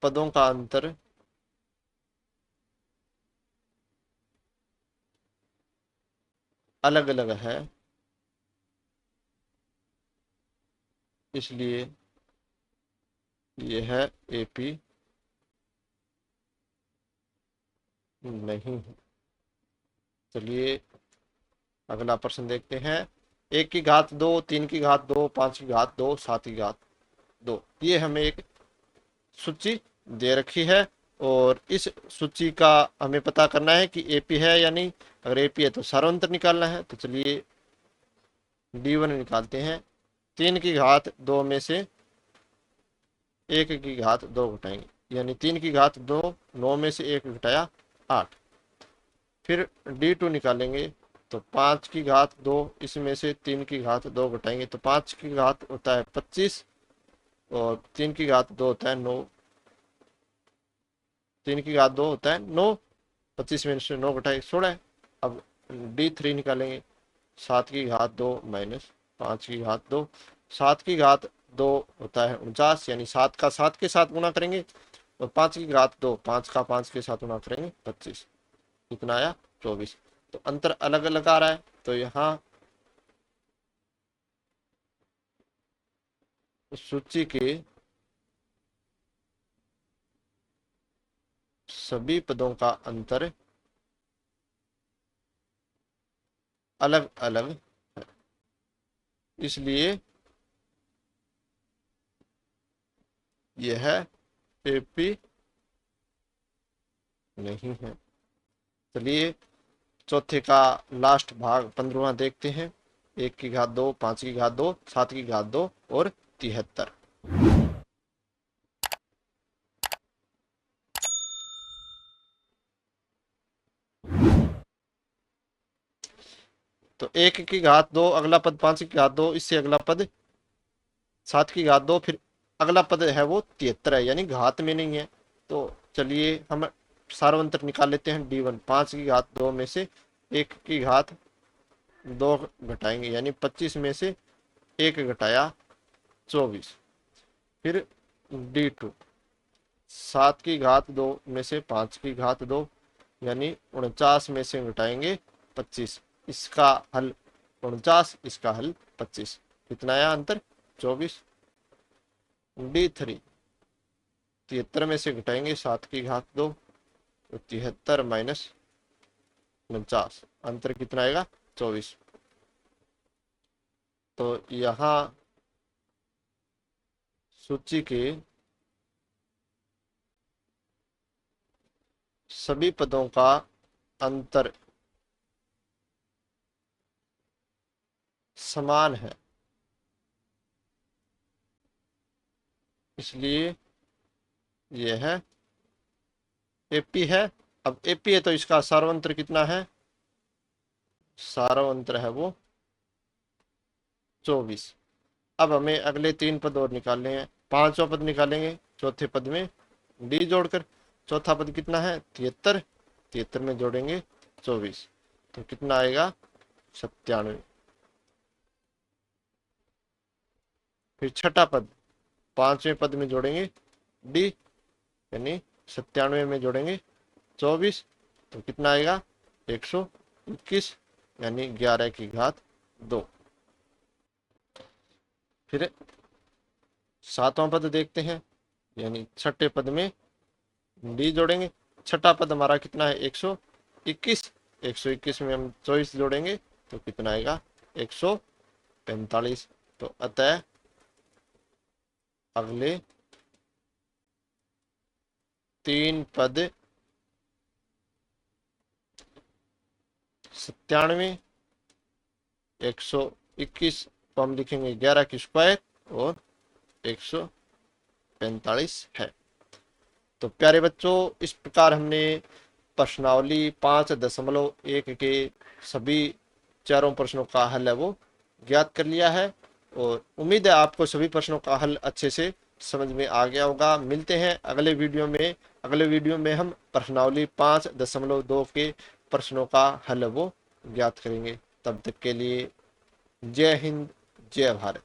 पदों का अंतर अलग अलग है, इसलिए यह एपी नहीं है। चलिए अगला प्रश्न देखते हैं, 1 की घात 2, 3 की घात 2, 5 की घात 2, 7 की घात 2, ये हमें एक सूची दे रखी है, और इस सूची का हमें पता करना है कि एपी है या नहीं। अगर एपी है तो सार्वंतर निकालना है। तो चलिए D1 निकालते हैं, 3 की घात 2 में से 1 की घात 2 घटाएंगे, यानी 3 की घात 2, 9 में से 1 घटाया 8। फिर D2 निकालेंगे, तो 5 की घात 2, इसमें से 3 की घात 2 घटाएंगे, तो 5 की घात होता है 25, और 3 की घात 2 होता है 9, 3 की घात 2 होता है 9, 25 में से 9 घटाए 16। अब D3 निकालेंगे, 7 की घात 2 माइनस 5 की घात 2, 7 की घात 2 होता है 49, यानी 7 का 7 के साथ गुणा करेंगे, और 5 की घात 2 5 का 5 के साथ गुणा करेंगे 25, कितना आया 24। तो अंतर अलग अलग आ रहा है, तो यहाँ सूची के सभी पदों का अंतर अलग अलग है, इसलिए यह एपी नहीं है। चलिए चौथे का लास्ट भाग 15वां देखते हैं। 1 की घात 2 5 की घात 2 7 की घात 2 और 73। तो 1 की घात 2 अगला पद 5 की घात 2, इससे अगला पद 7 की घात 2, फिर अगला पद है वो 73 है, यानी घात में नहीं है। तो चलिए हम सार्वंतर निकाल लेते हैं। D1 5 की घात 2 में से 1 की घात 2 घटाएंगे, यानी 25 में से 1 घटाया 24। फिर D2 7 की घात 2 में से 5 की घात 2, यानी 49 में से घटाएंगे 25। इसका हल 49, इसका हल 25, कितना आया अंतर 24। D3 73 में से घटाएंगे 7 की घात 2, तो 73 माइनस 49, अंतर कितना आएगा 24। तो यहाँ सूची के सभी पदों का अंतर समान है, इसलिए यह एपी है। अब एपी है तो इसका सार्वंतर कितना है, सार्वंतर है वो 24। अब हमें अगले 3 पद और निकालने हैं। 5वां पद निकालेंगे चौथे पद में डी जोड़कर। चौथा पद कितना है 73, 73 में जोड़ेंगे 24, तो कितना आएगा 97। फिर छठा पद 5वें पद में जोड़ेंगे डी, यानी 97 में जोड़ेंगे 24, तो कितना आएगा 121, यानी 11 की घात 2। फिर 7वां पद देखते हैं, यानी छठे पद में डी जोड़ेंगे। छठा पद हमारा कितना है 121, 121 में हम 24 जोड़ेंगे, तो कितना आएगा 145। तो अतः अगले 3 पद 97, 121 को हम लिखेंगे 11 की स्क्वायर और 145 है। तो प्यारे बच्चों, इस प्रकार हमने प्रश्नावली 5.1 के सभी चारों प्रश्नों का हल है वो ज्ञात कर लिया है, और उम्मीद है आपको सभी प्रश्नों का हल अच्छे से समझ में आ गया होगा। मिलते हैं अगले वीडियो में। अगले वीडियो में हम प्रश्नावली 5.2 के प्रश्नों का हल वो ज्ञात करेंगे। तब तक के लिए जय हिंद, जय भारत।